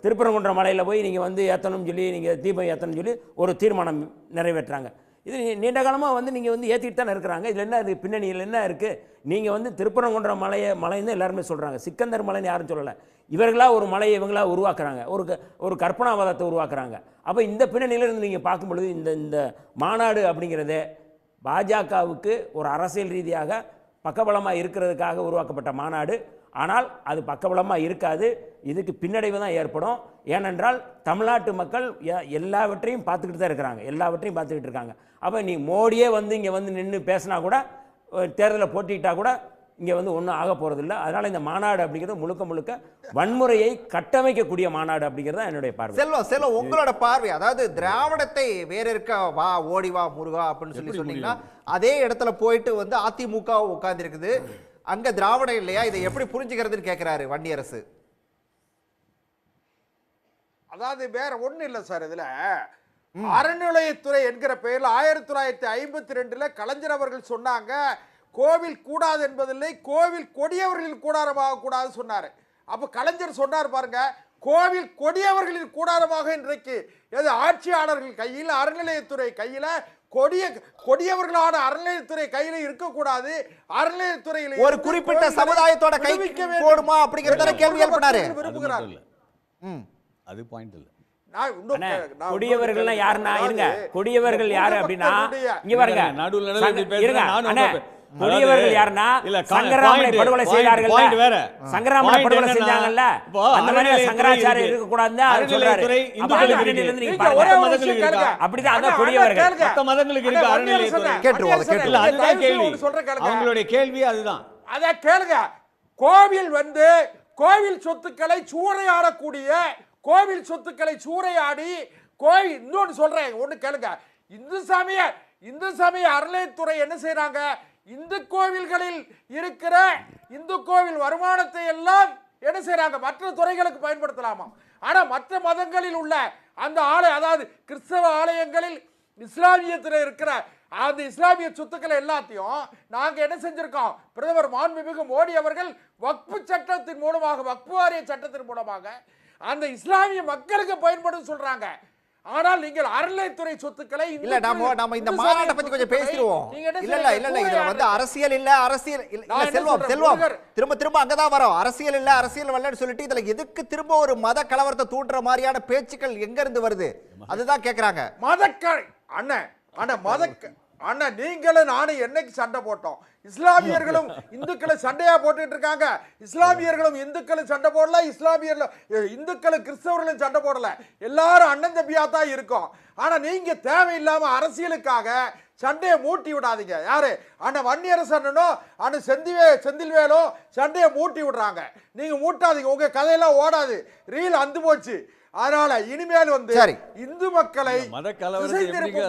திருப்பரங்குன்றம் மலையில் போய் நீங்கள் வந்து ஏற்றணும்னு சொல்லி நீங்கள் தீபம் ஏற்றணும்னு சொல்லி ஒரு தீர்மானம் நிறைவேற்றுறாங்க. இது நீண்ட காலமாக வந்து நீங்கள் வந்து ஏற்றிட்டு தானே இருக்கிறாங்க. இதில் என்ன இருக்குது, பின்னணியில் என்ன இருக்குது? நீங்கள் வந்து திருப்பரங்குன்றம் மலைன்னு எல்லாருமே சொல்கிறாங்க. சிக்கந்தர் மலைன்னு யாரும் சொல்லலை. இவர்களாக ஒரு மலையை இவங்களாக உருவாக்குறாங்க, ஒரு கற்பனாவாதத்தை உருவாக்குறாங்க. அப்போ இந்த பின்னணியிலிருந்து நீங்கள் பார்க்கும் பொழுது இந்த மாநாடு அப்படிங்கிறதே பாஜகவுக்கு ஒரு அரசியல் ரீதியாக பக்கபலமாக இருக்கிறதுக்காக உருவாக்கப்பட்ட மாநாடு. ஆனால் அது பக்கபலமாக இருக்காது, இதுக்கு பின்னடைவு தான் ஏற்படும். ஏனென்றால் தமிழ்நாட்டு மக்கள் எல்லாவற்றையும் பார்த்துக்கிட்டு தான் இருக்காங்க. அப்போ நீ மோடியே வந்து இங்கே வந்து நின்று பேசினா கூட, தேர்தலில் போட்டிட்டா கூட இங்கே வந்து ஒன்றும் ஆக போகிறதில்ல. அதனால் இந்த மாநாடு அப்படிங்கிறது முழுக்க வன்முறையை கட்டமைக்கக்கூடிய மாநாடு அப்படிங்கிறது தான் என்னுடைய பார்வை. செல்வம் உங்களோட பார்வை, அதாவது திராவிடத்தை வேற இருக்க வா ஓடி வா முருகா அப்படின்னு சொல்லி சொன்னீங்கன்னா அதே இடத்துல போயிட்டு வந்து அதிமுக உட்கார்ந்து இருக்குது, அங்க திராவிடம் இல்லையா? இதை எப்படி புரிஞ்சுக்கிறதுன்னு கேட்கிறாரு வன்னியரசு. அதாவது வேற ஒண்ணு இல்லை சார், இதுல அறநிலையத்துறை என்கிற பெயரில் 1952 கலைஞர் அவர்கள் சொன்னாங்க கோவில் கூடாது என்பதில்லை, கோவில் கொடியவர்களின் கூடாரமாக கூடாது சொன்னார். அப்ப கலைஞர் சொன்னார் பாருங்க, கோவில் கொடியவர்களின் கூடாரமாக இன்றைக்கு எது ஆட்சியாளர்கள் கையில், அறநிலையத்துறை கையில, கொடியவர்களான அறநிலையத்துறை கையில இருக்கக்கூடாது. அறநிலையத்துறையில் ஒரு குறிப்பிட்ட சமுதாயத்தோட கைக்கு போடுமா அப்படிங்கறத கேள்வி எழுப்பினாரு. அது பாயிண்ட் இல்ல. கொடியவர்கள் யாருன்னா இருங்க, கொடியவர்கள் யாரு அப்படின்னா இங்க பாருங்க, கொடியவர்கள் யாருன்னா சங்கராமனை படுகொலை செய்தார்கள், சங்கராமனை படுகொலை செஞ்சாங்கல்ல, அந்த மாதிரி சங்கராச்சாரியர் இருக்க கூடாதுன்னு அவர் சொல்றாரு. அப்படிதான் அந்த கொடியவர்கள் மற்ற மதங்களுக்கு இருக்கு அறநிலையத்துறை கேட்டுருவோம். அதுதான் கேள்வி, அவங்களுடைய கேள்வி அதுதான். அத கேளுங்க. கோவில் வந்து கோவில் சொத்துக்களை சூறையாடக்கூடிய, கோவில் சொத்துக்களை சூறையாடி கோவில், இன்னொன்னு சொல்றேன் ஒண்ணு கேளுங்க, இந்து சமய அறநிலையத்துறை என்ன செய்யறாங்க, இந்து கோவில்களில் இருக்கிற இந்து கோவில் வருமானத்தை எல்லாம் என்ன செய்யறாங்க மற்ற துறைகளுக்கு பயன்படுத்தலாமா. ஆனா மற்ற மதங்களில் உள்ள அந்த அதாவது கிறிஸ்தவ ஆலயங்களில் இஸ்லாமியத்தில் இருக்கிற அந்த இஸ்லாமிய சொத்துக்களை எல்லாத்தையும் நாங்க என்ன செஞ்சிருக்கோம், பிரதமர் மாண்புமிகு மோடி அவர்கள் வக்ஃபு சட்டத்தின் மூலமாக, வக்ஃபு வாரிய சட்டத்தின் மூலமாக அந்த இஸ்லாமிய மக்களுக்கு பயன்படும் சொல்றாங்க. ஆனால் நீங்கள் அறநிலையத்துறை சொத்துக்களை இல்ல நாம இந்த மாநாட்டை பத்தி கொஞ்சம் பேசிடுவோம். இல்ல இதுல வந்து அரசியல் இல்ல செல்வம் திரும்ப அங்கதான் வரோம். அரசியல் வரலன்னு சொல்லிட்டு இதுல எதுக்கு திரும்ப ஒரு மத கலவரத்தை தூண்டுற மாதிரியான பேச்சுக்கள் எங்க இருந்து வருது அதுதான் கேக்குறாங்க. அண்ணா நீங்களும் நானும் என்னைக்கு சண்டை போட்டோம்? இஸ்லாமியர்களும் இந்துக்களை சண்டையா போட்டுட்டு இருக்காங்க. இஸ்லாமியர்களும் இந்துக்களும் சண்டை போடல, இந்துக்களும் கிறிஸ்தவர்களும் சண்டை போடல, எல்லாரும் அண்ணன் தம்பியா தான் இருக்கும். ஆனா நீங்க தேவையில்லாம அரசியலுக்காக சண்டையை மூட்டி விடாதீங்க. யாரு அண்ணன் வன்னியரசு அண்ணனும் அண்ணன் செந்தில்வேலோ சண்டையை மூட்டி விடுறாங்க. நீங்க மூட்டாதீங்க, உங்க கதையெல்லாம் ஓடாது, ரீல் அந்து போச்சு. அதனால இனிமேல் வந்து இந்து மக்களை மத கலவரத்தை எப்படி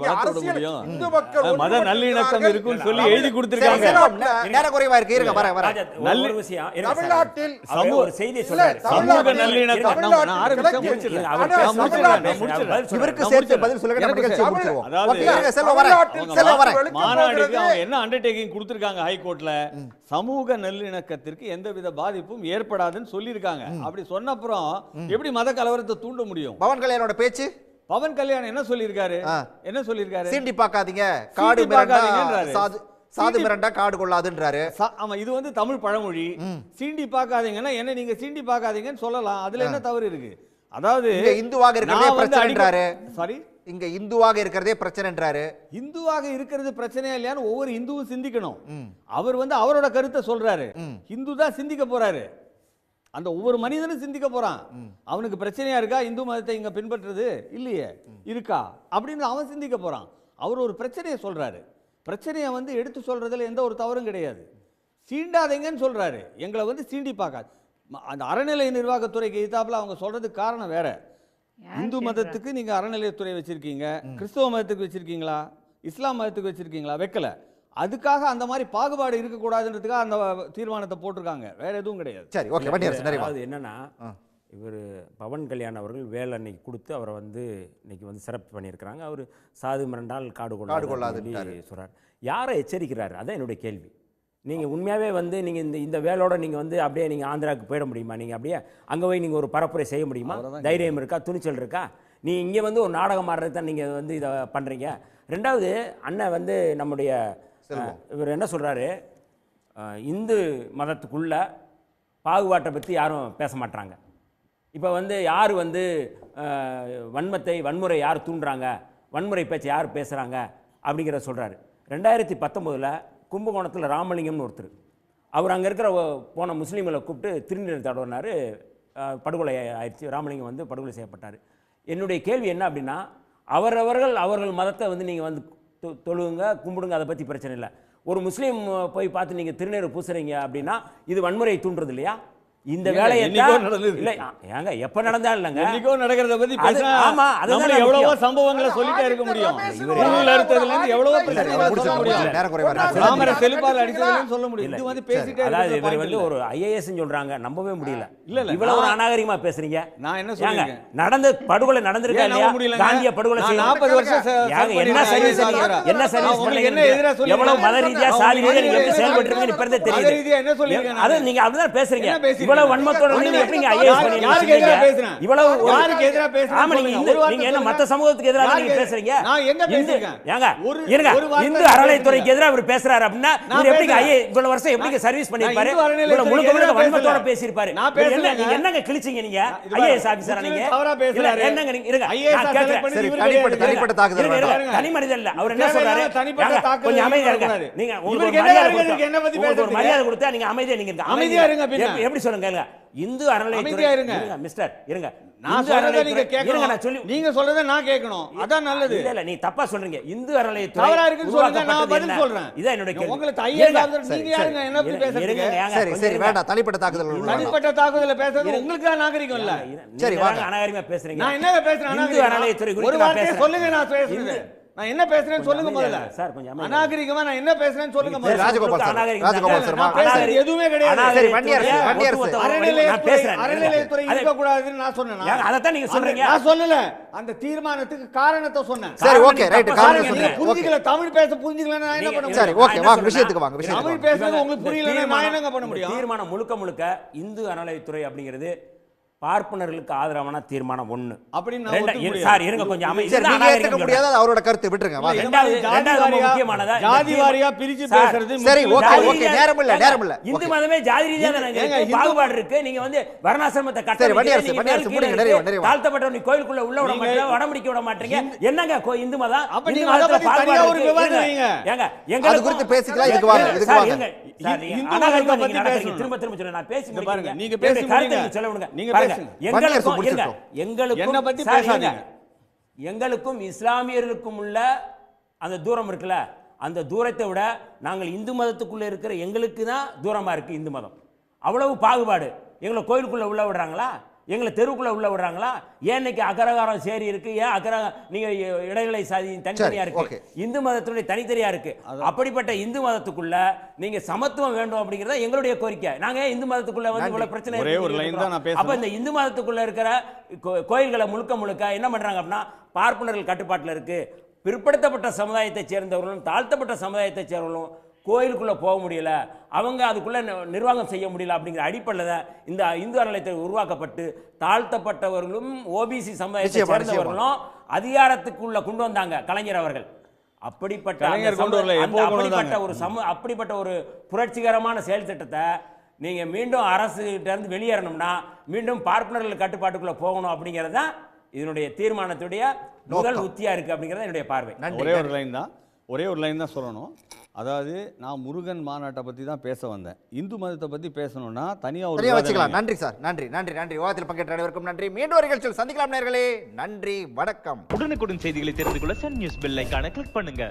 வளர்த்து முடியும்? இந்து மக்கள் மத நல்லிணக்கம் இருக்குன்னு சொல்லி எழுதி கொடுத்திருக்காங்க. நேர குறைவா இருக்கு, இருங்க வர நல்ல விஷயம். தமிழ்நாட்டில் ஒரு செய்தி சொல்றாரு, சமூக நல்லிணக்கம். நான் ஆரம்பிச்சா முடிச்சிரேன், இவருக்கு சேர்த்து பதில் சொல்லுங்க, நம்ம நிகழ்ச்சி முடிச்சிடுவோம். அதாவது செல்வ வர மாநாடுக்கு அவங்க என்ன அண்டர்டேக்கிங் கொடுத்திருக்காங்க ஹைகோர்ட்ல, சமூக நல்லிணக்கத்திற்கு எந்தவித பாதிப்பும் ஏற்படாதுன்னு சொல்லியிருக்காங்க. அப்படி சொன்னப்புறம் எப்படி மத கலவரத்தை தூண்ட முடியும்? பவன் கல்யாணோட பேச்சு, பவன் கல்யாண் என்ன சொல்லியிருக்காரு? சீண்டி பார்க்காதீங்க, காடு மிரண்டான்றாரு, சாது மிரண்டா காடு கொள்ளாதுன்றாரு. ஆமா, இது வந்து தமிழ் பழமொழி. சீண்டி பார்க்காதீங்கன்னா என்ன, நீங்க சீண்டி பார்க்காதீங்கன்னு சொல்லலாம், அதுல என்ன தவறு இருக்கு? அதாவது இந்துவாக இருக்கிறதே பிரச்சனைன்றாரு. சாரி, இங்க இந்துவாக இருக்கிறதே பிரச்சனைன்றாரு. இந்துவாக இருக்கிறது பிரச்சனையா இல்லையான்னு ஒவ்வொரு இந்துவும் சிந்திக்கணும். அவர் வந்து அவரோட கருத்தை சொல்றாரு, இந்து தான் சிந்திக்க போறாரு. அந்த ஒவ்வொரு மனிதனும் சிந்திக்க போறான். அவனுக்கு பிரச்சனையா இருக்கா இந்து மதத்தை இங்க பின்பற்றுறது இல்லையே, இருக்கா அப்படின்னு அவன் சிந்திக்க போறான். அவர் ஒரு பிரச்சனையை சொல்றாரு, பிரச்சனையை வந்து எடுத்து சொல்றதுல எந்த ஒரு தவறும் கிடையாது. சீண்டாதீங்கன்னு சொல்றாரு, எங்களை வந்து சீண்டி பார்க்காது. அந்த அறநிலை நிர்வாகத்துறைக்கு எதிர்த்தாப்புல அவங்க சொல்றதுக்கு காரணம் வேற. இந்து மதத்துக்கு நீங்க அறநிலையத்துறை வச்சிருக்கீங்க, கிறிஸ்தவ மதத்துக்கு வச்சிருக்கீங்களா, இஸ்லாம் மதத்துக்கு வச்சிருக்கீங்களா? வைக்கல. அதுக்காக அந்த மாதிரி பாகுபாடு இருக்கக்கூடாதுன்றதுக்காக அந்த தீர்மானத்தை போட்டிருக்காங்க, வேற எதுவும் கிடையாது. சரி, ஓகே. அது என்னன்னா, இவர் பவன் கல்யாண் அவர்கள் வேலை அன்னைக்கு கொடுத்து அவரை வந்து இன்னைக்கு வந்து சிறப்பு பண்ணியிருக்கிறாங்க. அவர் சாது மிரண்டால் காடு கொள்ளாது சொல்றார். யாரை எச்சரிக்கிறாரு? அதான் என்னுடைய கேள்வி. நீங்கள் உண்மையாகவே வந்து நீங்கள் இந்த வேலோட நீங்கள் வந்து அப்படியே நீங்கள் ஆந்திராவுக்கு போயிட முடியுமா? நீங்கள் அப்படியே அங்கே போய் நீங்கள் ஒரு பரப்புரை செய்ய முடியுமா? தைரியம் இருக்கா? துணிச்சல் இருக்கா? நீ இங்கே வந்து ஒரு நாடகம் ஆடுறது தான் நீங்கள் வந்து இதை பண்ணுறீங்க. ரெண்டாவது, அண்ணன் வந்து நம்முடைய இவர் என்ன சொல்கிறாரு, இந்து மதத்துக்குள்ள பாகுபாட்டை பற்றி யாரும் பேச மாட்டாங்க. இப்போ வந்து யார் வந்து வன்முறை யார் தூண்டுறாங்க, வன்முறை பேச்சை யார் பேசுகிறாங்க அப்படிங்கிற சொல்கிறாரு. 2019 கும்பகோணத்தில் ராமலிங்கம்னு ஒருத்தர், அவர் அங்கே இருக்கிற போன முஸ்லீம்களை கூப்பிட்டு திருநீர் தடவினார், படுகொலை ஆயிடுச்சு. ராமலிங்கம் வந்து படுகொலை செய்யப்பட்டார். என்னுடைய கேள்வி என்ன அப்படின்னா, அவர்கள் மதத்தை வந்து நீங்கள் வந்து தொழுவுங்க, கும்பிடுங்க, அதை பற்றி பிரச்சனை இல்லை. ஒரு முஸ்லீம் போய் பார்த்து நீங்கள் திருநீர் பூசுறீங்க அப்படின்னா இது வன்முறை தூண்டுறது இல்லையா? இந்த வேலையை இல்லை ஏங்க எப்ப நடந்தா இல்லைங்க, இன்னைக்கோ நடக்கிறத பத்தி பேசினா எவ்வளவோ சம்பவங்களை சொல்லிட்டே இருக்க முடியும். இவர்கள் அறுத்ததுல இருந்து எவ்வளவோ ராமரை செல்பால் அடிச்சதுன்னு சொல்ல முடியும். இது வந்து பேசிட்டே அதாவது இவர் வந்து ஒரு ஐஏஎஸ் சொல்றாங்க, நம்பவே முடியல. இல்ல இவ்வளவு ஒரு அநாகரிகமா பேசுறீங்க. நான் என்ன சொல்றேன், நடந்த படுகொலை நடந்திருக்கா இல்லையா? காந்திய படுகொலை 40 வருஷம் என்ன சர்வீஸ் பண்ணீங்க, என்ன எதிரா சொல்லி எவ்வளவு மத ரீதியா சாதி ரீதியா நீங்க எப்படி செயல்பட்டுறீங்க இப்ப தெரியுது. என்ன சொல்றீங்க? அது நீங்க அப்படிதான் பேசுறீங்க. இவ்வளவு வன்மத்தோட நீங்க எப்படிங்க ஐஏஎஸ் பண்ணீங்க? யாருக்கு எதிரா பேசுறீங்க? இவ்வளவு யாருக்கு எதிரா பேசுறீங்க? ஆமா, நீங்க என்ன மத்த சமூகத்துக்கு எதிரா நீங்க பேசுறீங்க? நான் எங்க பேசுறேன்? ஏங்க இருங்க, இந்து அறநிலையத்துறைக்கு எதிரா அவர் பேசுறாரு அப்படினா இவர் எப்படிங்க இவ்வளவு வருஷம் எப்படிங்க சர்வீஸ் பண்ணிருப்பாரு? இவ்வளவு முழுக்க வன்மத்தோட பேசிருப்பாரு. நீங்க என்னங்க கிழிச்சீங்க? நீங்க ஐஏஎஸ் ஆபீசரா நீங்க என்னங்க? இருங்க, நான் கேக்குறேன். தனிப்பட்ட தாக்குதல், தனி மனிதன் இல்ல. அவர் என்ன சொல்றாரு? கொஞ்சம் அமைதியா இருங்க. நீங்க உங்களுக்கு ஒரு மரியாதை கொடுத்தா நீங்க அமைதியா நீங்க இருங்க. அமைதியா இருங்க. எப்படி சொல்லுங்க? இந்து அறநிலையத்துறை இருங்க மிஸ்டர், இருங்க. நான் சொல்றத நீங்க கேட்கணும். நான் சொல்லி நீங்க சொல்றத நான் கேட்கணும். அதான் நல்லது. இல்ல நீ தப்பா சொல்றீங்க. இந்து அறநிலையத்துறை தவறா இருக்குன்னு சொல்லுங்க, நான் பதில் சொல்றேன். இதான் என்னோட கேள்வி. உங்களுக்கு ஐஏஎஸ் ஆபீசர் நீங்க யாருங்க என்ன பத்தி பேசுறீங்க? சரி வேண்டாம், தனிப்பட்ட தாக்குதல் பேசுறது உங்களுக்கு தான் நாகரிகம் இல்ல. சரி வாங்க, அநாகரிகமா பேசுறீங்க. நான் என்ன பேசுறேன்? இந்து அறநிலையத்துறை குறித்து நான் பேசுறேன். சொல்லுங்க, நான் பேசுறேன். நான் என்ன பேசுறேன்னு சொல்லுங்க முதல்ல. சார் கொஞ்சம் அநாகரிகமா நான் என்ன பேசுறேன்னு சொல்லுங்க முதல்ல. ராஜகோபால் சார் நான் பேசுறது எதுவுமே கிடையாது. சரி வண்டியரசு அறநிலையத்துறை இருக்க கூடாதுன்னு நான் சொன்னேனா? அத தான் நீங்க சொல்றீங்க. நான் சொல்லல, அந்த தீர்மானத்துக்கு காரணத்தை சொன்னேன். சரி ஓகே ரைட், காரணம் சொல்லுங்க. புரிஞ்சிக்கல, தமிழ் பேச புரிஞ்சிக்கல, நான் என்ன பண்ண முடியும்? சரி ஓகே வாங்க விஷயத்துக்கு வாங்க. தமிழ் பேசுறது உங்களுக்கு புரியலனா நான் என்னங்க பண்ண முடியும்? தீர்மானம் முழுக்க இந்து அறநிலையத்துறை அப்படிங்கிறது பார்ப்பனர்களுக்கு ஆதரவான தீர்மானம் 1 அப்படின்னு சார் இருங்க கொஞ்சம் அமைதி. நீங்க ஏத்துக்க முடியாத அவரோட கருத்து விட்டுருங்க. ரெண்டாவது முக்கியமானதா ஜாதி வாரியா பிரிச்சு பேசுறது. சரி ஓகே ஓகே, நேரம் இல்ல. இந்து மதமே ஜாதி ரீதியா தான் பாகுபாடு இருக்கு. நீங்க வந்து வர்ணாசிரமத்தை கட்ட முடியாது. தாழ்த்தப்பட்டவர் நீ கோயிலுக்குள்ள உள்ள விட மாட்டீங்க, வடமுடிக்க விட மாட்டீங்க. என்னங்க இந்து மதம்? அப்ப நீங்க அத பத்தி தனியா ஒரு விவாதம் வைங்க. ஏங்க எங்களுக்கு குறித்து பேசிக்கலாம். இதுக்கு வாங்க. இந்து மதத்தை பத்தி பேசுங்க. திரும்ப சொல்றேன், நான் பேசிட்டு பாருங்க. நீங்க பேசி கருத்து சொல்ல விடுங்க. நீங்க எங்களுக்கும் இஸ்லாமியர்களுக்கும் உள்ள அந்த தூரம் இருக்குல்ல, அந்த தூரத்தை விட நாங்கள் இந்து மதத்துக்குள்ள இருக்கிற எங்களுக்கு தான் தூரமா இருக்கு இந்து மதம். அவ்வளவு பாகுபாடு. எங்களை கோயிலுக்குள்ள உள்ள விடுறாங்களா? எங்களை தெருவுக்குள்ள உள்ள விடுறாங்களா? ஏன் இன்னைக்கு அகரகாரம் சேரி இருக்கு? ஏன் நீங்க இடைநிலை சாதி தனித்தனியா இருக்கு? இந்து மதத்துடைய தனித்தனியா இருக்கு. அப்படிப்பட்ட இந்து மதத்துக்குள்ள நீங்க சமத்துவம் வேண்டும் அப்படிங்கறத எங்களுடைய கோரிக்கை. நாங்க இந்து மதத்துக்குள்ள வந்து இவ்வளவு பிரச்சனை இருக்கு. அப்ப இந்த இந்து மதத்துக்குள்ள இருக்கிற கோயில்களை முழுக்க என்ன பண்றாங்க அப்படின்னா பார்ப்பனர்கள் கட்டுப்பாட்டுல இருக்கு. பிற்படுத்தப்பட்ட சமுதாயத்தை சேர்ந்தவர்களும் தாழ்த்தப்பட்ட சமுதாயத்தை சேர்ந்தவர்களும் கோயிலுக்குள்ள போக முடியல, அவங்க அதுக்குள்ள நிர்வாகம் செய்ய முடியல அப்படிங்கிற அடிப்படையில் தான் இந்த இந்து அறநிலையத்துறை உருவாக்கப்பட்டு தாழ்த்தப்பட்டவர்களும் ஓபிசி சமுதாயத்தை சேர்ந்தவர்களும் அதிகாரத்துக்குள்ள கொண்டு வந்தாங்க கலைஞர் அவர்கள். அப்படிப்பட்ட ஒரு புரட்சிகரமான செயல் திட்டத்தை நீங்க மீண்டும் அரசு கிட்ட இருந்து வெளியேறணும்னா மீண்டும் பார்ப்பனர்கள் கட்டுப்பாட்டுக்குள்ள போகணும் அப்படிங்கிறது தான் இதனுடைய தீர்மானத்துடைய முதல் உத்தியா இருக்கு அப்படிங்கிறது என்னுடைய பார்வை. ஒரே ஒரு லைன் தான் சொல்லணும். அதாவது நான் முருகன் மாநாட்டை பற்றி தான் பேச வந்தேன். இந்து மதத்தை பற்றி பேசணும்னா தனியாக ஒரு வச்சுக்கலாம். நன்றி சார், நன்றி. விவாதத்தில் பங்கேற்ற அனைவருக்கும் நன்றி. மீண்டும் ஒரு நிகழ்ச்சியில் சந்திக்கலாம் நேயர்களே. நன்றி, வணக்கம். உடனுக்குடன் செய்திகளை தெரிந்து கொள்ள சன் நியூஸ் பெல் ஐகானை கிளிக் பண்ணுங்க.